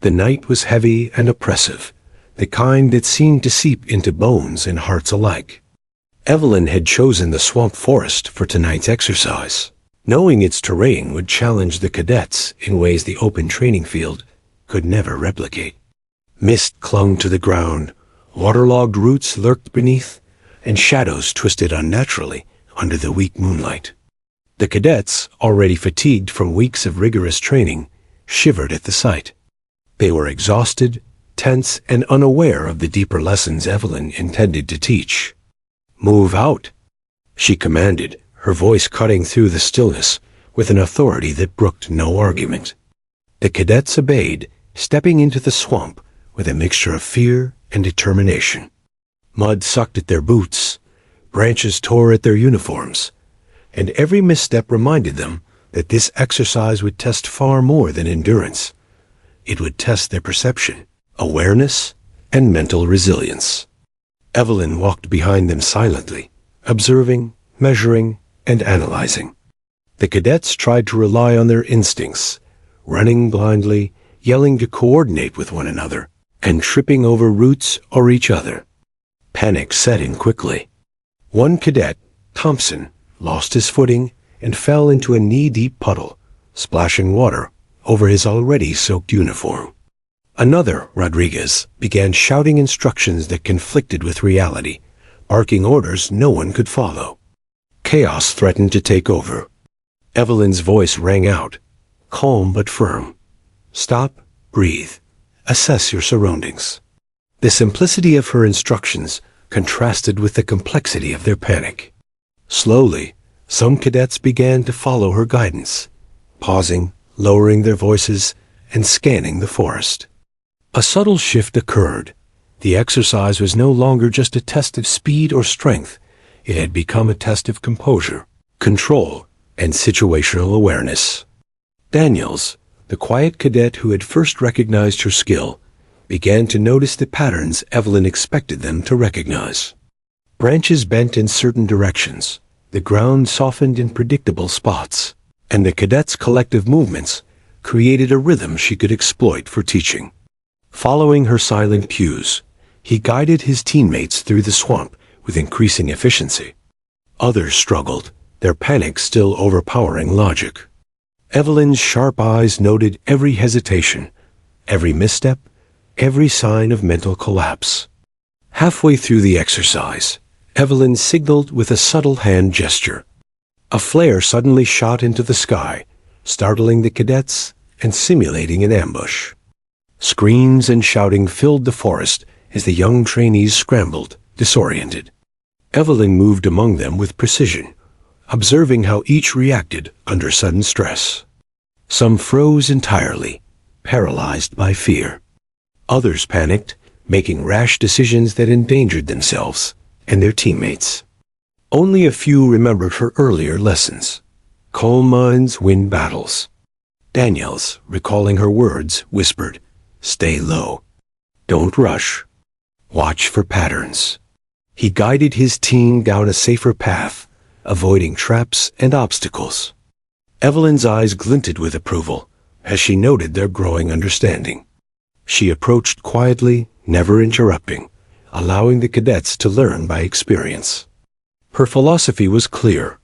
The night was heavy and oppressive, the kind that seemed to seep into bones and hearts alike. Evelyn had chosen the swamp forest for tonight's exercise, knowing its terrain would challenge the cadets in ways the open training field could never replicate. Mist clung to the ground, waterlogged roots lurked beneath, and shadows twisted unnaturally under the weak moonlight. The cadets, already fatigued from weeks of rigorous training, shivered at the sight. They were exhausted, tense, and unaware of the deeper lessons Evelyn intended to teach. "Move out," she commanded, her voice cutting through the stillness with an authority that brooked no argument. The cadets obeyed, stepping into the swamp with a mixture of fear and determination. Mud sucked at their boots, branches tore at their uniforms, and every misstep reminded them that this exercise would test far more than endurance. It would test their perception, awareness, and mental resilience. Evelyn walked behind them silently, observing, measuring, and analyzing. The cadets tried to rely on their instincts, running blindly, yelling to coordinate with one another, and tripping over roots or each other. Panic set in quickly. One cadet, Thompson, lost his footing and fell into a knee-deep puddle, splashing water over his already soaked uniform. Another, Rodriguez, began shouting instructions that conflicted with reality, barking orders no one could follow. Chaos threatened to take over. Evelyn's voice rang out, calm but firm. "Stop, breathe, assess your surroundings." The simplicity of her instructions contrasted with the complexity of their panic. Slowly, some cadets began to follow her guidance, pausing, lowering their voices, and scanning the forest. A subtle shift occurred. The exercise was no longer just a test of speed or strength. It had become a test of composure, control, and situational awareness. Daniels, the quiet cadet who had first recognized her skill, began to notice the patterns Evelyn expected them to recognize. Branches bent in certain directions, the ground softened in predictable spots, and the cadet's collective movements created a rhythm she could exploit for teaching. Following her silent cues, he guided his teammates through the swamp with increasing efficiency. Others struggled, their panic still overpowering logic. Evelyn's sharp eyes noted every hesitation, every misstep, every sign of mental collapse. Halfway through the exercise, Evelyn signaled with a subtle hand gesture. A flare suddenly shot into the sky, startling the cadets and simulating an ambush. Screams and shouting filled the forest as the young trainees scrambled, disoriented. Evelyn moved among them with precision, observing how each reacted under sudden stress. Some froze entirely, paralyzed by fear. Others panicked, making rash decisions that endangered themselves and their teammates. Only a few remembered her earlier lessons. Calm minds win battles. Daniels, recalling her words, whispered, "Stay low. Don't rush. Watch for patterns." He guided his team down a safer path, avoiding traps and obstacles. Evelyn's eyes glinted with approval as she noted their growing understanding. She approached quietly, never interrupting, allowing the cadets to learn by experience. Her philosophy was clear.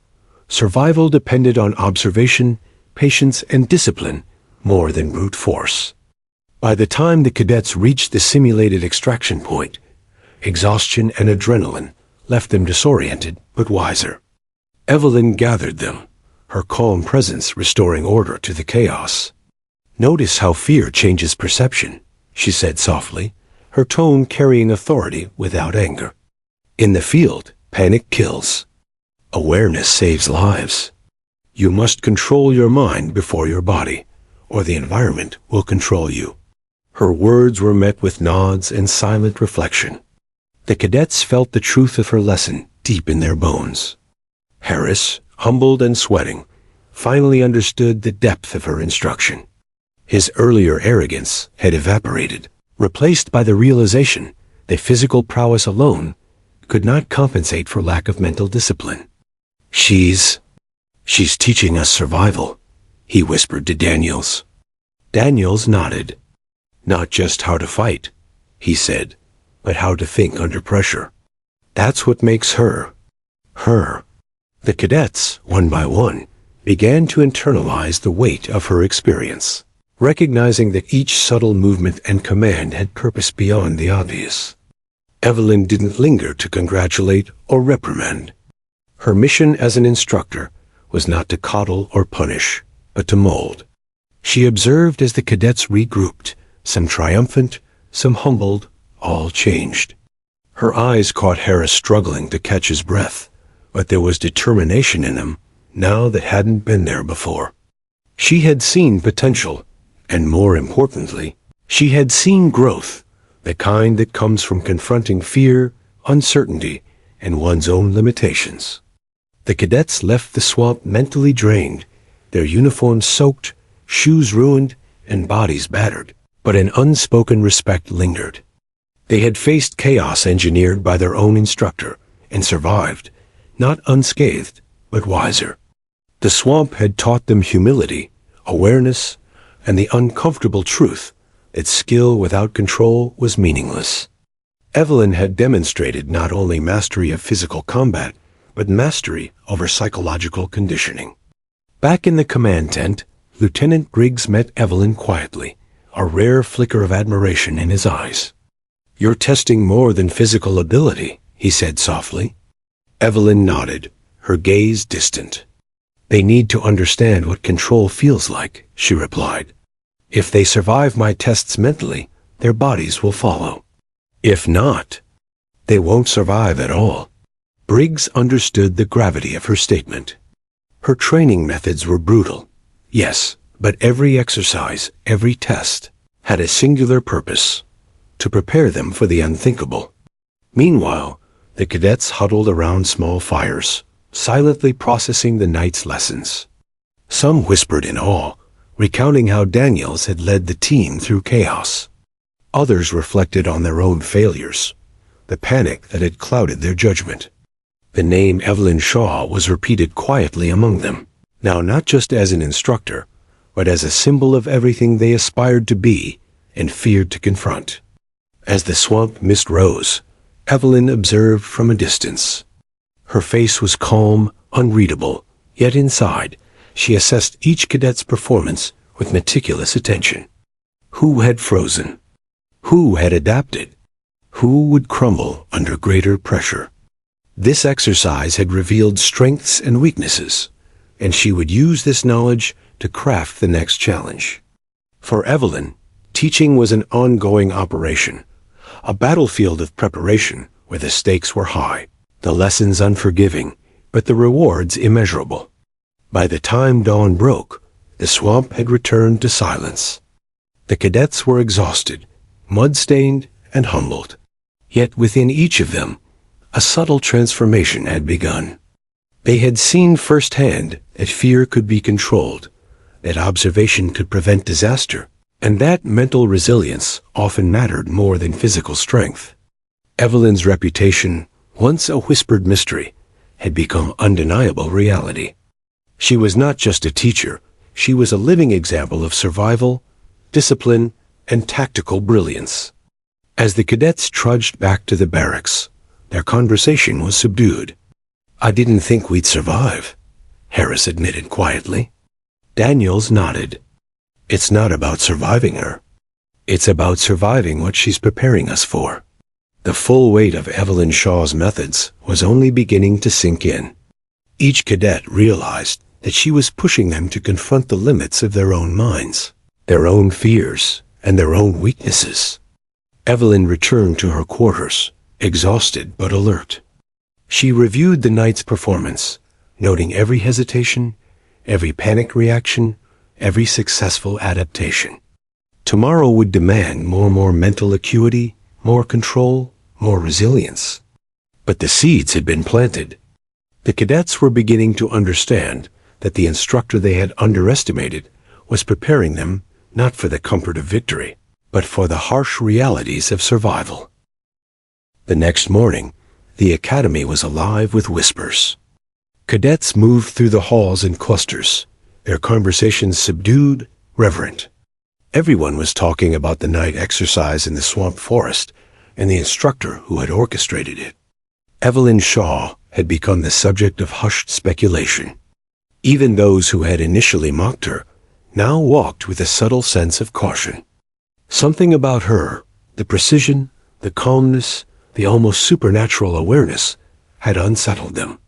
Survival depended on observation, patience, and discipline more than brute force. By the time the cadets reached the simulated extraction point, exhaustion and adrenaline left them disoriented but wiser. Evelyn gathered them, her calm presence restoring order to the chaos. "Notice how fear changes perception," she said softly, her tone carrying authority without anger. "In the field, panic kills. Awareness saves lives. You must control your mind before your body, or the environment will control you." Her words were met with nods and silent reflection. The cadets felt the truth of her lesson deep in their bones. Harris, humbled and sweating, finally understood the depth of her instruction. His earlier arrogance had evaporated, replaced by the realization that physical prowess alone could not compensate for lack of mental discipline. She's teaching us survival," he whispered to Daniels. Daniels nodded. "Not just how to fight," he said, "but how to think under pressure. That's what makes her, her." The cadets, one by one, began to internalize the weight of her experience, recognizing that each subtle movement and command had purpose beyond the obvious. Evelyn didn't linger to congratulate or reprimand. Her mission as an instructor was not to coddle or punish, but to mold. She observed as the cadets regrouped, some triumphant, some humbled, all changed. Her eyes caught Harris struggling to catch his breath, but there was determination in him now that hadn't been there before. She had seen potential, and more importantly, she had seen growth, the kind that comes from confronting fear, uncertainty, and one's own limitations. The cadets left the swamp mentally drained, their uniforms soaked, shoes ruined, and bodies battered, but an unspoken respect lingered. They had faced chaos engineered by their own instructor, and survived, not unscathed, but wiser. The swamp had taught them humility, awareness, and the uncomfortable truth that skill without control was meaningless. Evelyn had demonstrated not only mastery of physical combat, but mastery over psychological conditioning. Back in the command tent, Lieutenant Briggs met Evelyn quietly, a rare flicker of admiration in his eyes. "You're testing more than physical ability," he said softly. Evelyn nodded, her gaze distant. "They need to understand what control feels like," she replied. "If they survive my tests mentally, their bodies will follow. If not, they won't survive at all." Briggs understood the gravity of her statement. Her training methods were brutal, yes, but every exercise, every test, had a singular purpose: to prepare them for the unthinkable. Meanwhile, the cadets huddled around small fires, silently processing the night's lessons. Some whispered in awe, recounting how Daniels had led the team through chaos. Others reflected on their own failures, the panic that had clouded their judgment. The name Evelyn Shaw was repeated quietly among them, now not just as an instructor, but as a symbol of everything they aspired to be and feared to confront. As the swamp mist rose, Evelyn observed from a distance. Her face was calm, unreadable, yet inside, she assessed each cadet's performance with meticulous attention. Who had frozen? Who had adapted? Who would crumble under greater pressure? This exercise had revealed strengths and weaknesses, and she would use this knowledge to craft the next challenge. For Evelyn, teaching was an ongoing operation, a battlefield of preparation where the stakes were high, the lessons unforgiving, but the rewards immeasurable. By the time dawn broke, the swamp had returned to silence. The cadets were exhausted, mud-stained, and humbled. Yet within each of them, a subtle transformation had begun. They had seen firsthand that fear could be controlled, that observation could prevent disaster, and that mental resilience often mattered more than physical strength. Evelyn's reputation, once a whispered mystery, had become undeniable reality. She was not just a teacher, she was a living example of survival, discipline, and tactical brilliance. As the cadets trudged back to the barracks, their conversation was subdued. "I didn't think we'd survive," Harris admitted quietly. Daniels nodded. "It's not about surviving her. It's about surviving what she's preparing us for." The full weight of Evelyn Shaw's methods was only beginning to sink in. Each cadet realized that she was pushing them to confront the limits of their own minds, their own fears, and their own weaknesses. Evelyn returned to her quarters, exhausted but alert. She reviewed the night's performance, noting every hesitation, every panic reaction, every successful adaptation. Tomorrow would demand more mental acuity, more control, more resilience. But the seeds had been planted. The cadets were beginning to understand that the instructor they had underestimated was preparing them not for the comfort of victory, but for the harsh realities of survival. The next morning, the academy was alive with whispers. Cadets moved through the halls in clusters, their conversations subdued, reverent. Everyone was talking about the night exercise in the swamp forest and the instructor who had orchestrated it. Evelyn Shaw had become the subject of hushed speculation. Even those who had initially mocked her now walked with a subtle sense of caution. Something about her, the precision, the calmness, the almost supernatural awareness, had unsettled them.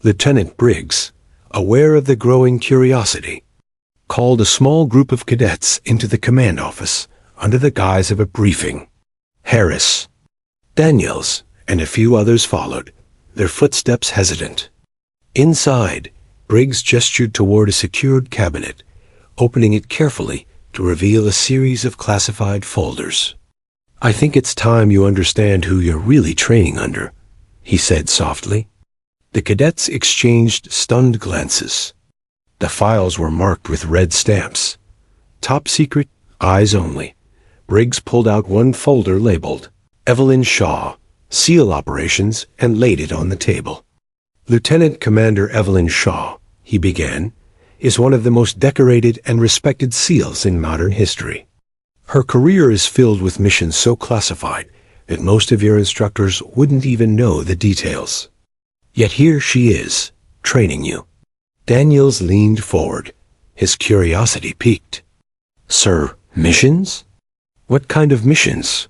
Lieutenant Briggs, aware of the growing curiosity, called a small group of cadets into the command office under the guise of a briefing. Harris, Daniels, and a few others followed, their footsteps hesitant. Inside, Briggs gestured toward a secured cabinet, opening it carefully to reveal a series of classified folders. "I think it's time you understand who you're really training under," he said softly. The cadets exchanged stunned glances. The files were marked with red stamps. "Top secret, eyes only." Briggs pulled out one folder labeled Evelyn Shaw, SEAL Operations, and laid it on the table. "Lieutenant Commander Evelyn Shaw," he began, "is one of the most decorated and respected SEALs in modern history. Her career is filled with missions so classified that most of your instructors wouldn't even know the details. Yet here she is, training you." Daniels leaned forward, his curiosity piqued. "Sir, missions? What kind of missions?"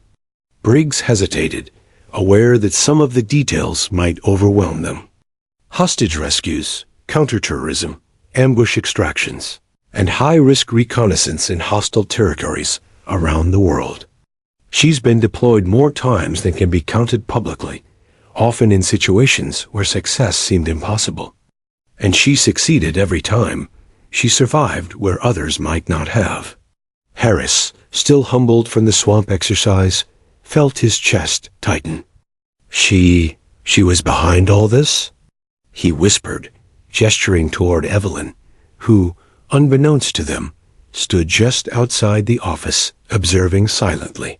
Briggs hesitated, aware that some of the details might overwhelm them. "Hostage rescues, counterterrorism, ambush extractions, and high-risk reconnaissance in hostile territories around the world. She's been deployed more times than can be counted publicly, often in situations where success seemed impossible. And she succeeded every time. She survived where others might not have." Harris, still humbled from the swamp exercise, felt his chest tighten. She was behind all this?" he whispered, gesturing toward Evelyn, who, unbeknownst to them, stood just outside the office, observing silently.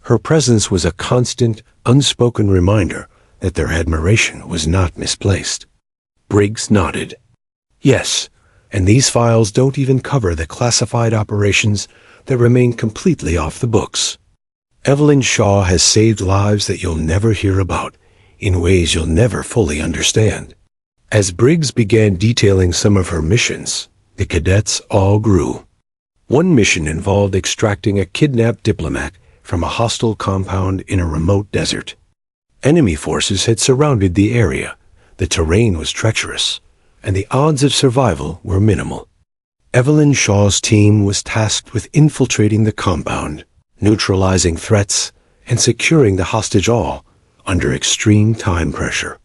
Her presence was a constant, unspoken reminder that their admiration was not misplaced. Briggs nodded. "Yes, and these files don't even cover the classified operations that remain completely off the books. Evelyn Shaw has saved lives that you'll never hear about, in ways you'll never fully understand." As Briggs began detailing some of her missions, the cadets all grew. One mission involved extracting a kidnapped diplomat from a hostile compound in a remote desert. Enemy forces had surrounded the area, the terrain was treacherous, and the odds of survival were minimal. Evelyn Shaw's team was tasked with infiltrating the compound, neutralizing threats, and securing the hostage all under extreme time pressure.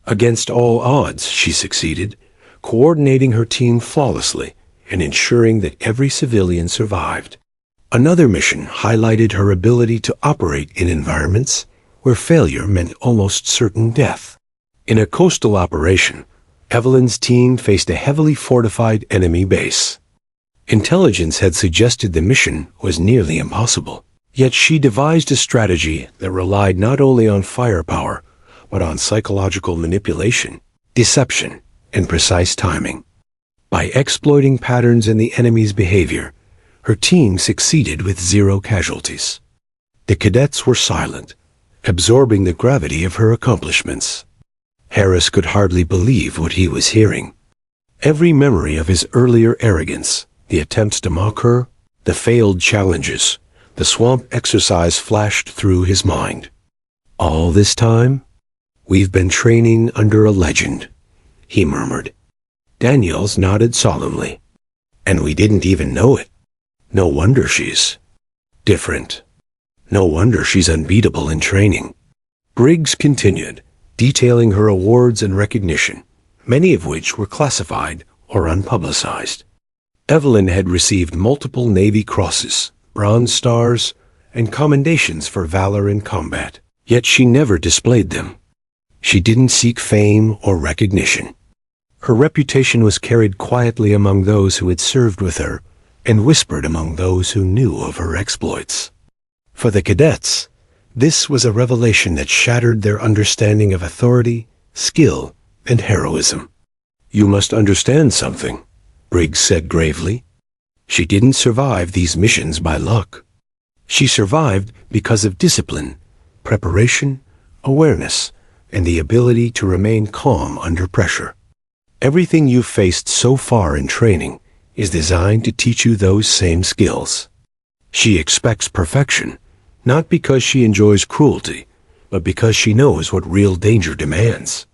Against all odds, she succeeded, coordinating her team flawlessly and ensuring that every civilian survived. Another mission highlighted her ability to operate in environments where failure meant almost certain death. In a coastal operation, Evelyn's team faced a heavily fortified enemy base. Intelligence had suggested the mission was nearly impossible, yet she devised a strategy that relied not only on firepower, but on psychological manipulation, deception, and precise timing. By exploiting patterns in the enemy's behavior, her team succeeded with 0 casualties. The cadets were silent, absorbing the gravity of her accomplishments. Harris could hardly believe what he was hearing. Every memory of his earlier arrogance, the attempts to mock her, the failed challenges, the swamp exercise flashed through his mind. All this time, we've been training under a legend, he murmured. Daniels nodded solemnly. And we didn't even know it. No wonder she's different. No wonder she's unbeatable in training. Briggs continued, detailing her awards and recognition, many of which were classified or unpublicized. Evelyn had received multiple Navy Crosses, Bronze Stars, and commendations for valor in combat, yet she never displayed them. She didn't seek fame or recognition. Her reputation was carried quietly among those who had served with her and whispered among those who knew of her exploits. For the cadets, this was a revelation that shattered their understanding of authority, skill, and heroism. You must understand something, Briggs said gravely. She didn't survive these missions by luck. She survived because of discipline, preparation, awareness, and the ability to remain calm under pressure. Everything you've faced so far in training is designed to teach you those same skills. She expects perfection, not because she enjoys cruelty, but because she knows what real danger demands.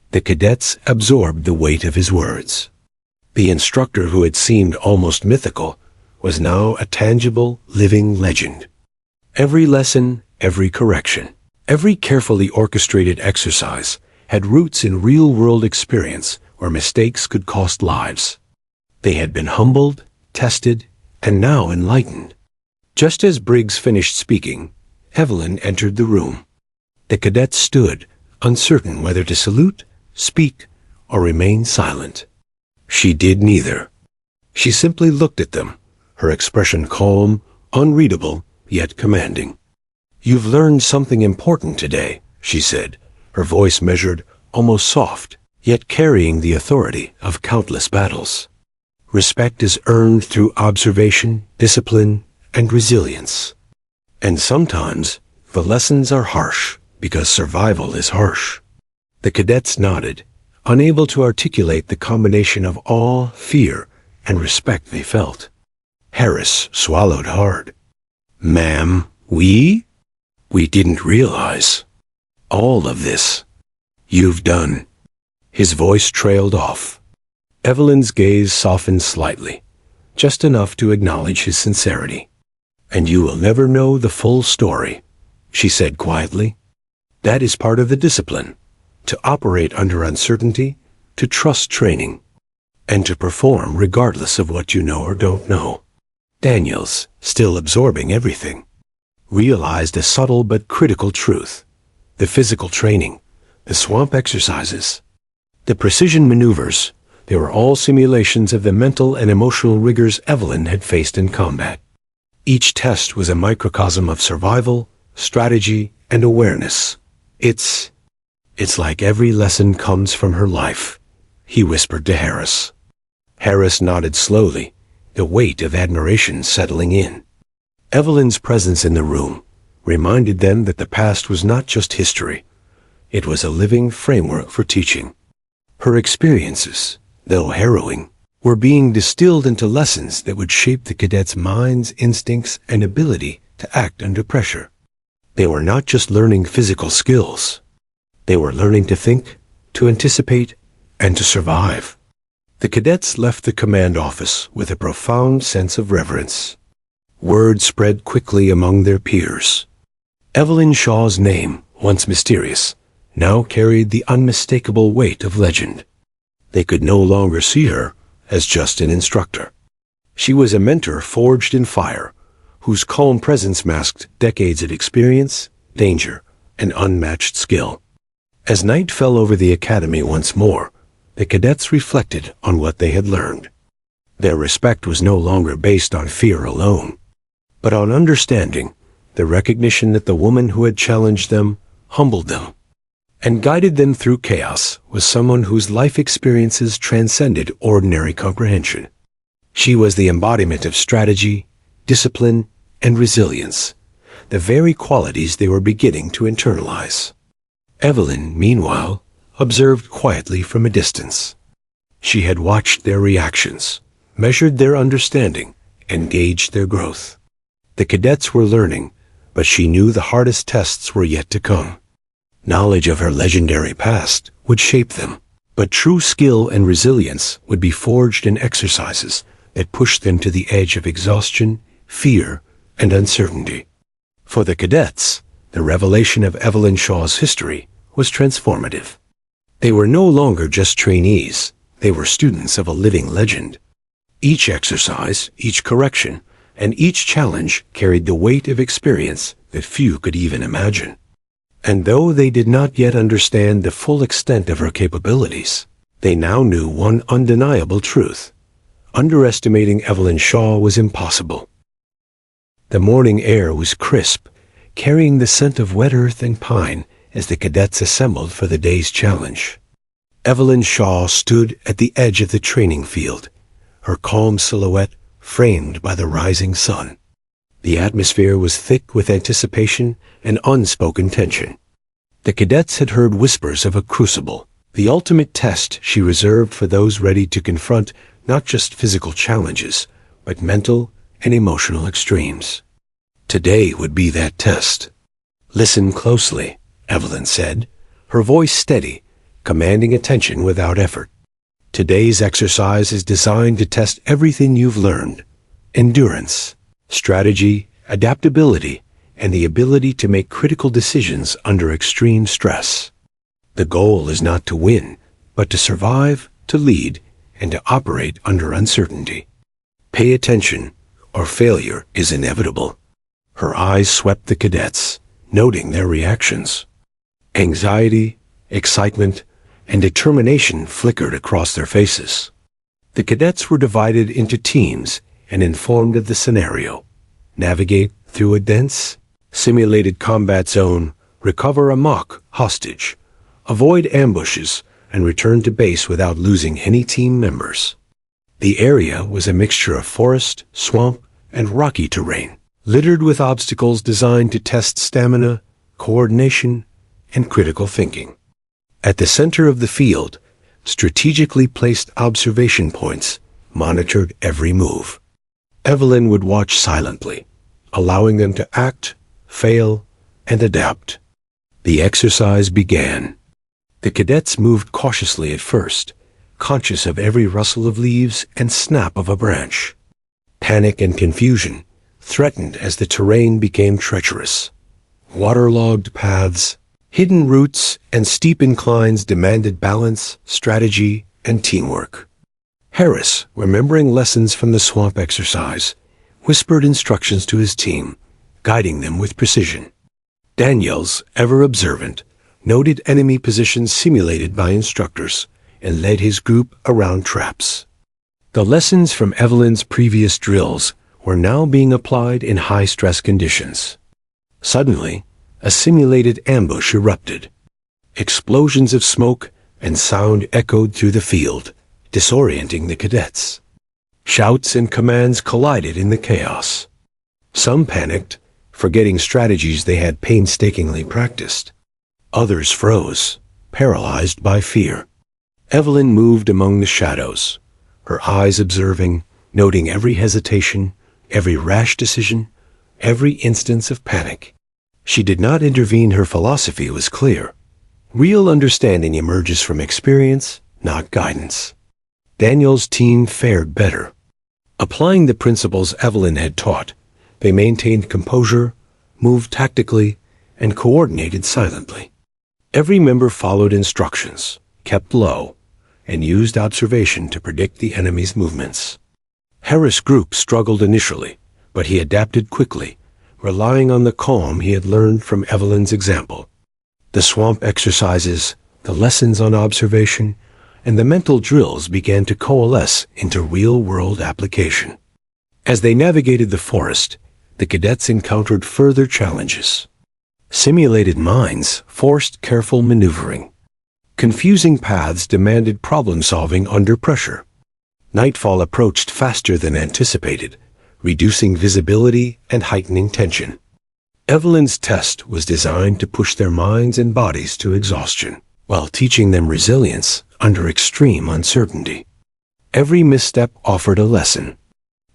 The cadets absorbed the weight of his words. The instructor who had seemed almost mythical was now a tangible, living legend. Every lesson, every correction, every carefully orchestrated exercise had roots in real-world experience where mistakes could cost lives. They had been humbled, tested, and now enlightened. Just as Briggs finished speaking, Evelyn entered the room. The cadets stood, uncertain whether to salute, speak, or remain silent. She did neither. She simply looked at them, her expression calm, unreadable, yet commanding. "You've learned something important today," she said, her voice measured, almost soft, yet carrying the authority of countless battles. Respect is earned through observation, discipline, and resilience. And sometimes, the lessons are harsh because survival is harsh. The cadets nodded, unable to articulate the combination of awe, fear, and respect they felt. Harris swallowed hard. "Ma'am, we didn't realize all of this you've done." His voice trailed off. Evelyn's gaze softened slightly, just enough to acknowledge his sincerity. "And you will never know the full story," she said quietly. "That is part of the discipline, to operate under uncertainty, to trust training, and to perform regardless of what you know or don't know." Daniels, still absorbing everything, realized a subtle but critical truth. The physical training, the swamp exercises, the precision maneuvers, they were all simulations of the mental and emotional rigors Evelyn had faced in combat. Each test was a microcosm of survival, strategy, and awareness. It's like every lesson comes from her life," he whispered to Harris. Harris nodded slowly, the weight of admiration settling in. Evelyn's presence in the room reminded them that the past was not just history. It was a living framework for teaching. Her experiences, though harrowing, were being distilled into lessons that would shape the cadets' minds, instincts, and ability to act under pressure. They were not just learning physical skills. They were learning to think, to anticipate, and to survive. The cadets left the command office with a profound sense of reverence. Word spread quickly among their peers. Evelyn Shaw's name, once mysterious, now carried the unmistakable weight of legend. They could no longer see her as just an instructor. She was a mentor forged in fire, whose calm presence masked decades of experience, danger, and unmatched skill. As night fell over the academy once more, the cadets reflected on what they had learned. Their respect was no longer based on fear alone, but on understanding, the recognition that the woman who had challenged them, humbled them, and guided them through chaos was someone whose life experiences transcended ordinary comprehension. She was the embodiment of strategy, discipline, and resilience, the very qualities they were beginning to internalize. Evelyn, meanwhile, observed quietly from a distance. She had watched their reactions, measured their understanding, and gauged their growth. The cadets were learning, but she knew the hardest tests were yet to come. Knowledge of her legendary past would shape them, but true skill and resilience would be forged in exercises that pushed them to the edge of exhaustion, fear, and uncertainty. For the cadets, the revelation of Evelyn Shaw's history was transformative. They were no longer just trainees, they were students of a living legend. Each exercise, each correction, and each challenge carried the weight of experience that few could even imagine. And though they did not yet understand the full extent of her capabilities, they now knew one undeniable truth. Underestimating Evelyn Shaw was impossible. The morning air was crisp, carrying the scent of wet earth and pine as the cadets assembled for the day's challenge. Evelyn Shaw stood at the edge of the training field, her calm silhouette framed by the rising sun. The atmosphere was thick with anticipation and unspoken tension. The cadets had heard whispers of a crucible, the ultimate test she reserved for those ready to confront not just physical challenges, but mental and emotional extremes. Today would be that test. "Listen closely," Evelyn said, her voice steady, commanding attention without effort. "Today's exercise is designed to test everything you've learned: endurance, strategy, adaptability, and the ability to make critical decisions under extreme stress. The goal is not to win, but to survive, to lead, and to operate under uncertainty. Pay attention, or failure is inevitable." Her eyes swept the cadets, noting their reactions. Anxiety, excitement, and determination flickered across their faces. The cadets were divided into teams and informed of the scenario: navigate through a dense, simulated combat zone, recover a mock hostage, avoid ambushes, and return to base without losing any team members. The area was a mixture of forest, swamp, and rocky terrain, littered with obstacles designed to test stamina, coordination, and critical thinking. At the center of the field, strategically placed observation points monitored every move. Evelyn would watch silently, allowing them to act, fail, and adapt. The exercise began. The cadets moved cautiously at first, conscious of every rustle of leaves and snap of a branch. Panic and confusion threatened as the terrain became treacherous. Waterlogged paths, hidden routes, and steep inclines demanded balance, strategy, and teamwork. Harris, remembering lessons from the swamp exercise, whispered instructions to his team, guiding them with precision. Daniels, ever observant, noted enemy positions simulated by instructors and led his group around traps. The lessons from Evelyn's previous drills were now being applied in high-stress conditions. Suddenly, a simulated ambush erupted. Explosions of smoke and sound echoed through the field, disorienting the cadets. Shouts and commands collided in the chaos. Some panicked, forgetting strategies they had painstakingly practiced. Others froze, paralyzed by fear. Evelyn moved among the shadows, her eyes observing, noting every hesitation, every rash decision, every instance of panic. She did not intervene. Her philosophy was clear. Real understanding emerges from experience, not guidance. Daniel's team fared better. Applying the principles Evelyn had taught, they maintained composure, moved tactically, and coordinated silently. Every member followed instructions, kept low, and used observation to predict the enemy's movements. Harris' group struggled initially, but he adapted quickly, relying on the calm he had learned from Evelyn's example. The swamp exercises, the lessons on observation, and the mental drills began to coalesce into real-world application. As they navigated the forest, the cadets encountered further challenges. Simulated mines forced careful maneuvering. Confusing paths demanded problem-solving under pressure. Nightfall approached faster than anticipated, reducing visibility and heightening tension. Evelyn's test was designed to push their minds and bodies to exhaustion, while teaching them resilience under extreme uncertainty. Every misstep offered a lesson.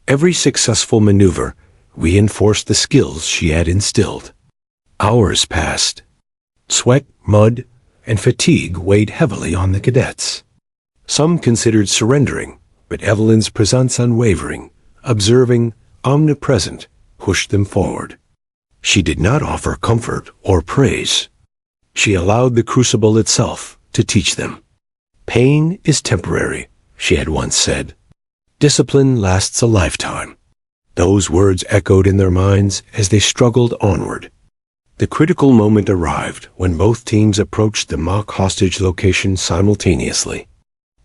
Every successful maneuver reinforced the skills she had instilled. Hours passed. Sweat, mud, and fatigue weighed heavily on the cadets. Some considered surrendering, but Evelyn's presence unwavering, observing, omnipresent, pushed them forward. She did not offer comfort or praise. She allowed the crucible itself to teach them. "Pain is temporary," she had once said. "Discipline lasts a lifetime." Those words echoed in their minds as they struggled onward. The critical moment arrived when both teams approached the mock hostage location simultaneously.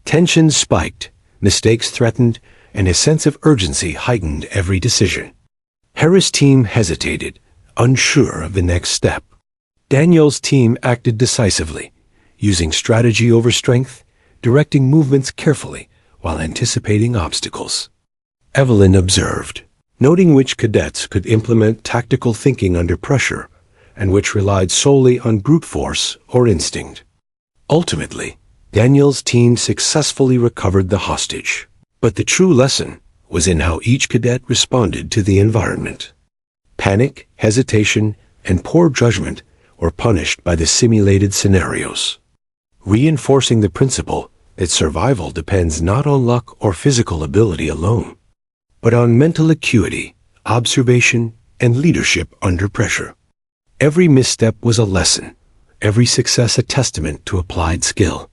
Tensions spiked, mistakes threatened, and a sense of urgency heightened every decision. Harris' team hesitated, unsure of the next step. Daniel's team acted decisively, using strategy over strength, directing movements carefully while anticipating obstacles. Evelyn observed, noting which cadets could implement tactical thinking under pressure and which relied solely on brute force or instinct. Ultimately, Daniel's team successfully recovered the hostage. But the true lesson was in how each cadet responded to the environment. Panic, hesitation, and poor judgment were punished by the simulated scenarios, reinforcing the principle that survival depends not on luck or physical ability alone, but on mental acuity, observation, and leadership under pressure. Every misstep was a lesson, every success a testament to applied skill.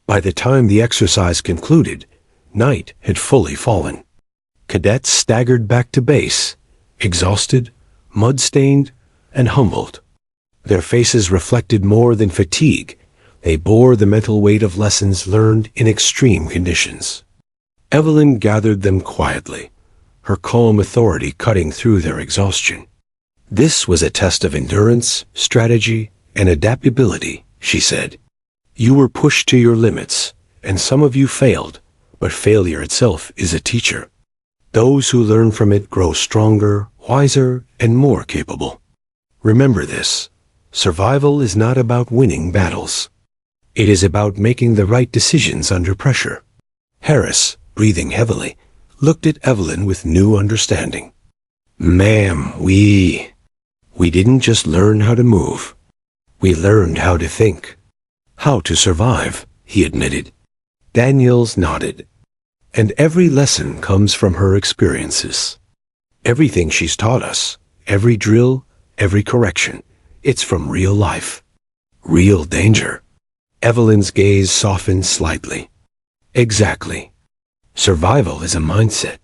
By the time the exercise concluded, night had fully fallen. Cadets staggered back to base, exhausted, mud-stained, and humbled. Their faces reflected more than fatigue. They bore the mental weight of lessons learned in extreme conditions. Evelyn gathered them quietly, her calm authority cutting through their exhaustion. "This was a test of endurance, strategy, and adaptability," she said. "You were pushed to your limits, and some of you failed, but failure itself is a teacher. Those who learn from it grow stronger, wiser, and more capable. Remember this: survival is not about winning battles. It is about making the right decisions under pressure." Harris, breathing heavily, looked at Evelyn with new understanding. "Ma'am, we didn't just learn how to move. We learned how to think. How to survive," he admitted. Daniels nodded. "And every lesson comes from her experiences. Everything she's taught us, every drill, every correction, it's from real life. Real danger." Evelyn's gaze softened slightly. "Exactly. Survival is a mindset.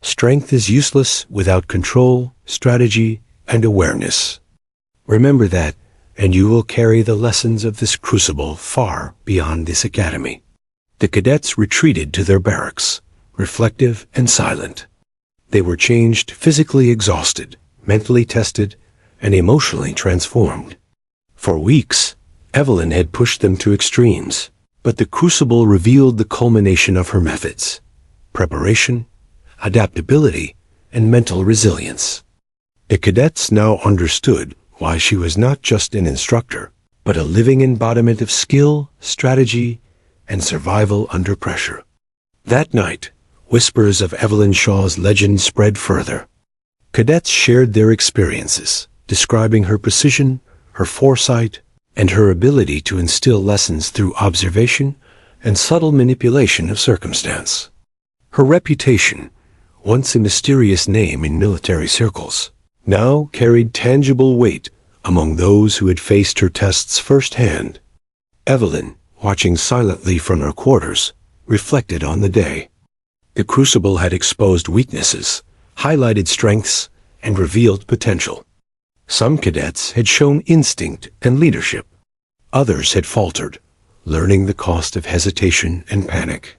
Strength is useless without control, strategy, and awareness. Remember that, and you will carry the lessons of this crucible far beyond this academy." The cadets retreated to their barracks, reflective and silent. They were changed, physically exhausted, mentally tested, and emotionally transformed. For weeks, Evelyn had pushed them to extremes, but the crucible revealed the culmination of her methods: preparation, adaptability, and mental resilience. The cadets now understood why she was not just an instructor, but a living embodiment of skill, strategy, and survival under pressure. That night, whispers of Evelyn Shaw's legend spread further. Cadets shared their experiences, describing her precision, her foresight, and her ability to instill lessons through observation and subtle manipulation of circumstance. Her reputation, once a mysterious name in military circles, now carried tangible weight among those who had faced her tests firsthand. Evelyn, watching silently from her quarters, reflected on the day. The crucible had exposed weaknesses, highlighted strengths, and revealed potential. Some cadets had shown instinct and leadership. Others had faltered, learning the cost of hesitation and panic.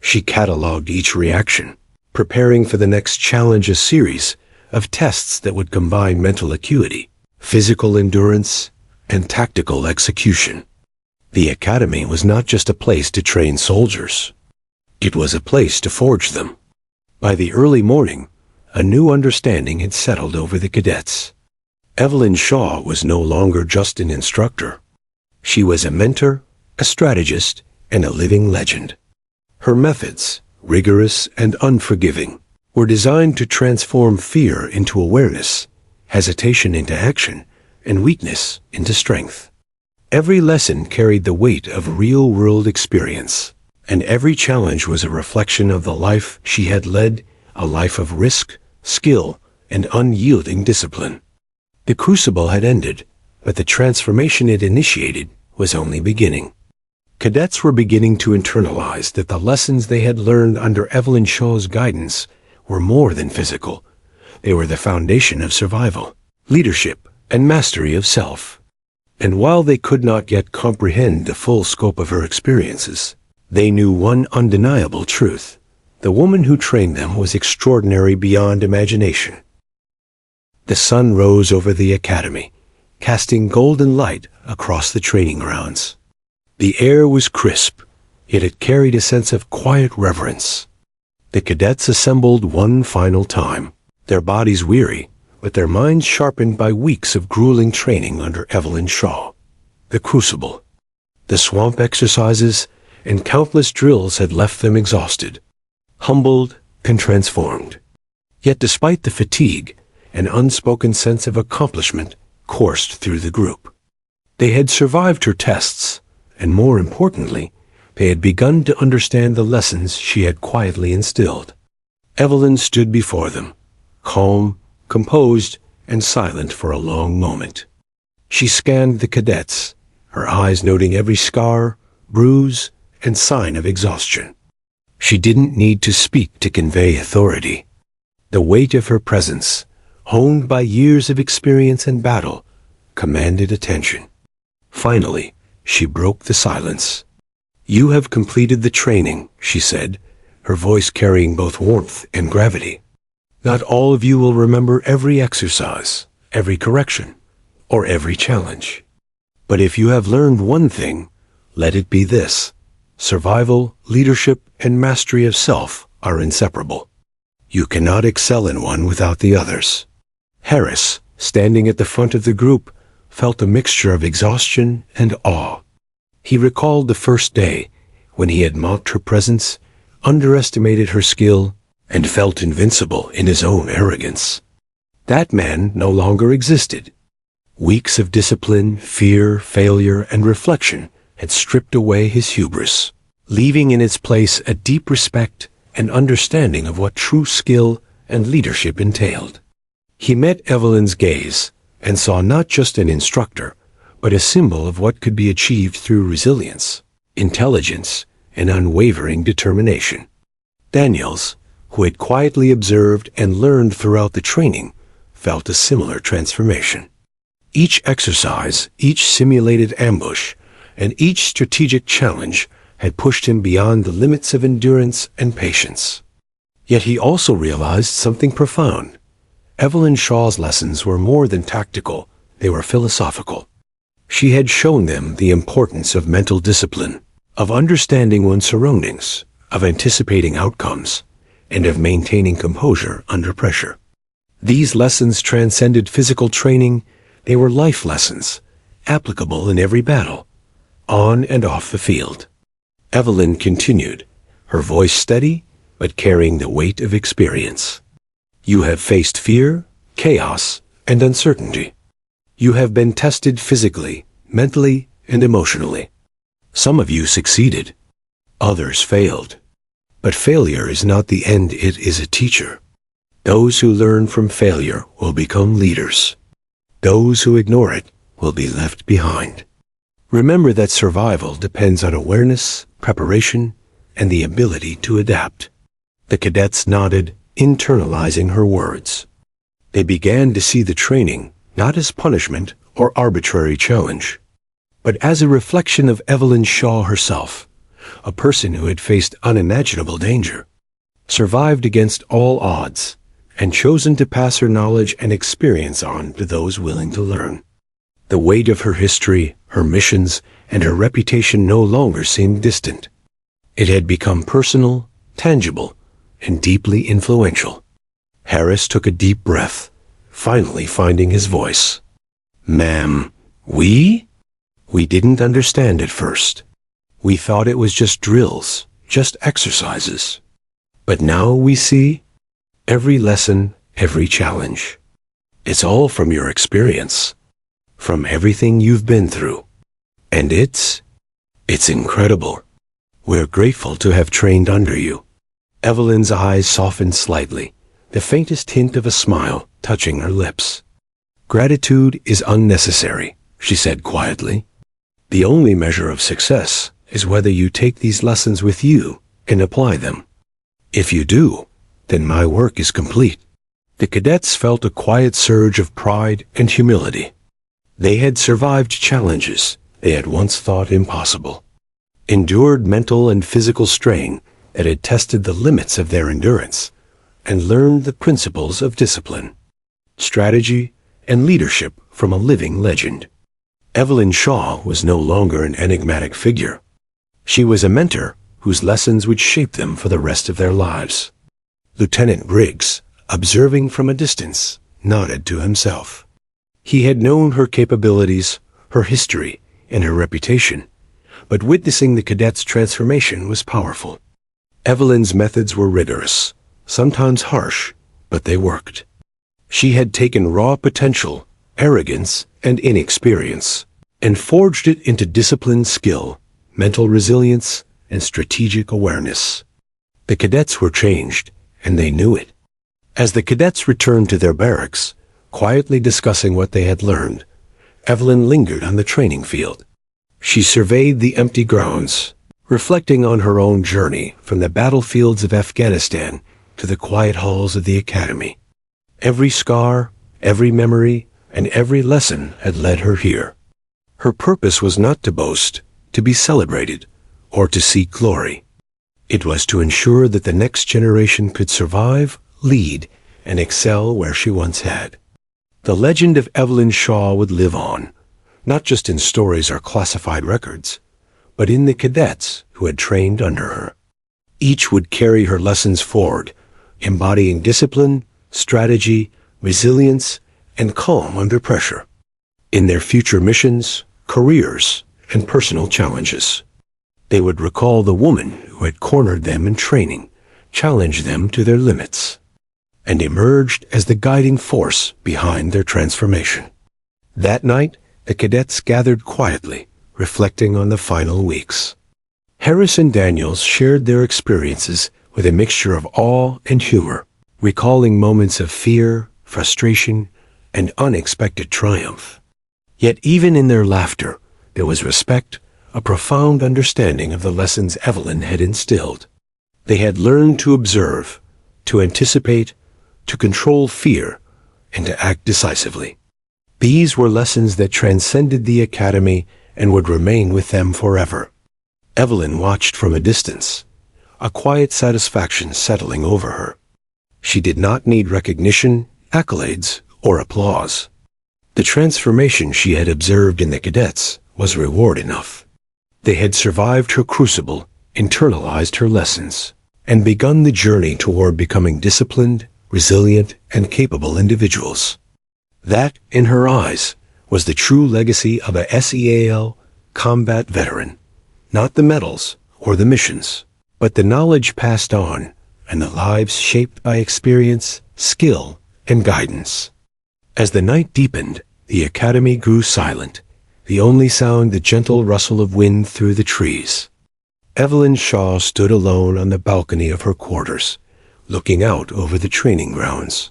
She cataloged each reaction, preparing for the next challenge, a series of tests that would combine mental acuity, physical endurance, and tactical execution. The academy was not just a place to train soldiers. It was a place to forge them. By the early morning, a new understanding had settled over the cadets. Evelyn Shaw was no longer just an instructor. She was a mentor, a strategist, and a living legend. Her methods, rigorous and unforgiving, were designed to transform fear into awareness, hesitation into action, and weakness into strength. Every lesson carried the weight of real-world experience, and every challenge was a reflection of the life she had led, a life of risk, skill, and unyielding discipline. The crucible had ended, but the transformation it initiated was only beginning. Cadets were beginning to internalize that the lessons they had learned under Evelyn Shaw's guidance were more than physical. They were the foundation of survival, leadership, and mastery of self. And while they could not yet comprehend the full scope of her experiences, they knew one undeniable truth: the woman who trained them was extraordinary beyond imagination. The sun rose over the academy, casting golden light across the training grounds. The air was crisp, yet it carried a sense of quiet reverence. The cadets assembled one final time, their bodies weary, but their minds sharpened by weeks of grueling training under Evelyn Shaw. The crucible, the swamp exercises, and countless drills had left them exhausted, humbled, and transformed. Yet despite the fatigue, an unspoken sense of accomplishment coursed through the group. They had survived her tests, and more importantly, they had begun to understand the lessons she had quietly instilled. Evelyn stood before them, calm, composed, and silent for a long moment. She scanned the cadets, her eyes noting every scar, bruise, and sign of exhaustion. She didn't need to speak to convey authority. The weight of her presence, honed by years of experience and battle, commanded attention. Finally, she broke the silence. "You have completed the training," she said, her voice carrying both warmth and gravity. "Not all of you will remember every exercise, every correction, or every challenge. But if you have learned one thing, let it be this: survival, leadership, and mastery of self are inseparable. You cannot excel in one without the others." Harris, standing at the front of the group, felt a mixture of exhaustion and awe. He recalled the first day when he had mocked her presence, underestimated her skill, and felt invincible in his own arrogance. That man no longer existed. Weeks of discipline, fear, failure, and reflection had stripped away his hubris, leaving in its place a deep respect and understanding of what true skill and leadership entailed. He met Evelyn's gaze and saw not just an instructor, but a symbol of what could be achieved through resilience, intelligence, and unwavering determination. Daniels, who had quietly observed and learned throughout the training, felt a similar transformation. Each exercise, each simulated ambush, and each strategic challenge had pushed him beyond the limits of endurance and patience. Yet he also realized something profound. Evelyn Shaw's lessons were more than tactical, they were philosophical. She had shown them the importance of mental discipline, of understanding one's surroundings, of anticipating outcomes, and of maintaining composure under pressure. These lessons transcended physical training. They were life lessons, applicable in every battle, on and off the field. Evelyn continued, her voice steady, but carrying the weight of experience. "You have faced fear, chaos, and uncertainty. You have been tested physically, mentally, and emotionally. Some of you succeeded. Others failed. But failure is not the end, it is a teacher. Those who learn from failure will become leaders. Those who ignore it will be left behind. Remember that survival depends on awareness, preparation, and the ability to adapt. The cadets nodded, internalizing her words. They began to see the training not as punishment or arbitrary challenge, but as a reflection of Evelyn Shaw herself, a person who had faced unimaginable danger, survived against all odds, and chosen to pass her knowledge and experience on to those willing to learn. The weight of her history, her missions, and her reputation no longer seemed distant. It had become personal, tangible, and deeply influential. Harris took a deep breath, finally finding his voice. "Ma'am, we didn't understand at first. We thought it was just drills, just exercises. But now we see every lesson, every challenge. It's all from your experience, from everything you've been through. And it's incredible. We're grateful to have trained under you." Evelyn's eyes softened slightly, the faintest hint of a smile touching her lips. "Gratitude is unnecessary," she said quietly. "The only measure of success is whether you take these lessons with you and apply them. If you do, then my work is complete." The cadets felt a quiet surge of pride and humility. They had survived challenges they had once thought impossible, endured mental and physical strain that had tested the limits of their endurance, and learned the principles of discipline, strategy, and leadership from a living legend. Evelyn Shaw was no longer an enigmatic figure. She was a mentor whose lessons would shape them for the rest of their lives. Lieutenant Briggs, observing from a distance, nodded to himself. He had known her capabilities, her history, and her reputation, but witnessing the cadets' transformation was powerful. Evelyn's methods were rigorous, sometimes harsh, but they worked. She had taken raw potential, arrogance, and inexperience, and forged it into disciplined skill, mental resilience, and strategic awareness. The cadets were changed, and they knew it. As the cadets returned to their barracks, quietly discussing what they had learned, Evelyn lingered on the training field. She surveyed the empty grounds, reflecting on her own journey from the battlefields of Afghanistan to the quiet halls of the academy. Every scar, every memory, and every lesson had led her here. Her purpose was not to boast, to be celebrated, or to seek glory. It was to ensure that the next generation could survive, lead, and excel where she once had. The legend of Evelyn Shaw would live on, not just in stories or classified records, but in the cadets who had trained under her. Each would carry her lessons forward, embodying discipline, strategy, resilience, and calm under pressure, in their future missions, careers, and personal challenges. They would recall the woman who had cornered them in training, challenged them to their limits, and emerged as the guiding force behind their transformation. That night, the cadets gathered quietly, reflecting on the final weeks. Harris and Daniels shared their experiences with a mixture of awe and humor, recalling moments of fear, frustration, and unexpected triumph. Yet even in their laughter, there was respect, a profound understanding of the lessons Evelyn had instilled. They had learned to observe, to anticipate, to control fear, and to act decisively. These were lessons that transcended the academy and would remain with them forever. Evelyn watched from a distance, a quiet satisfaction settling over her. She did not need recognition, accolades, or applause. The transformation she had observed in the cadets was reward enough. They had survived her crucible, internalized her lessons, and begun the journey toward becoming disciplined, resilient, and capable individuals. That, in her eyes, was the true legacy of a SEAL combat veteran, not the medals or the missions, but the knowledge passed on and the lives shaped by experience, skill, and guidance. As the night deepened, the academy grew silent, the only sound the gentle rustle of wind through the trees. Evelyn Shaw stood alone on the balcony of her quarters, looking out over the training grounds.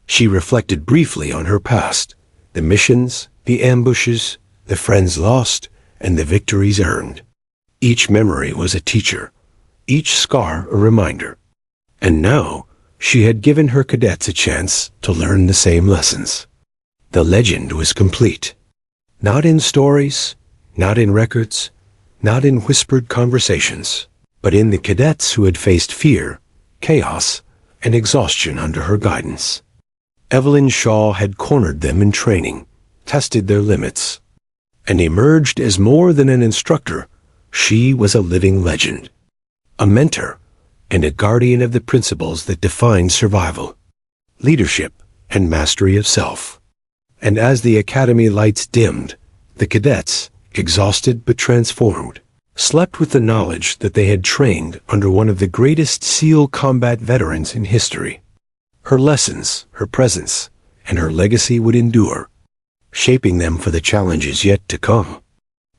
She reflected briefly on her past, The missions, the ambushes, the friends lost, and the victories earned. Each memory was a teacher, each scar a reminder. And now, she had given her cadets a chance to learn the same lessons. The legend was complete. Not in stories, not in records, not in whispered conversations, but in the cadets who had faced fear, chaos, and exhaustion under her guidance. Evelyn Shaw had cornered them in training, tested their limits, and emerged as more than an instructor. She was a living legend, a mentor, and a guardian of the principles that define survival, leadership, and mastery of self. And as the academy lights dimmed, the cadets, exhausted but transformed, slept with the knowledge that they had trained under one of the greatest SEAL combat veterans in history. Her lessons, her presence, and her legacy would endure, shaping them for the challenges yet to come,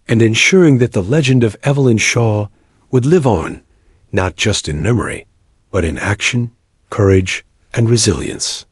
and ensuring that the legend of Evelyn Shaw would live on, not just in memory, but in action, courage, and resilience.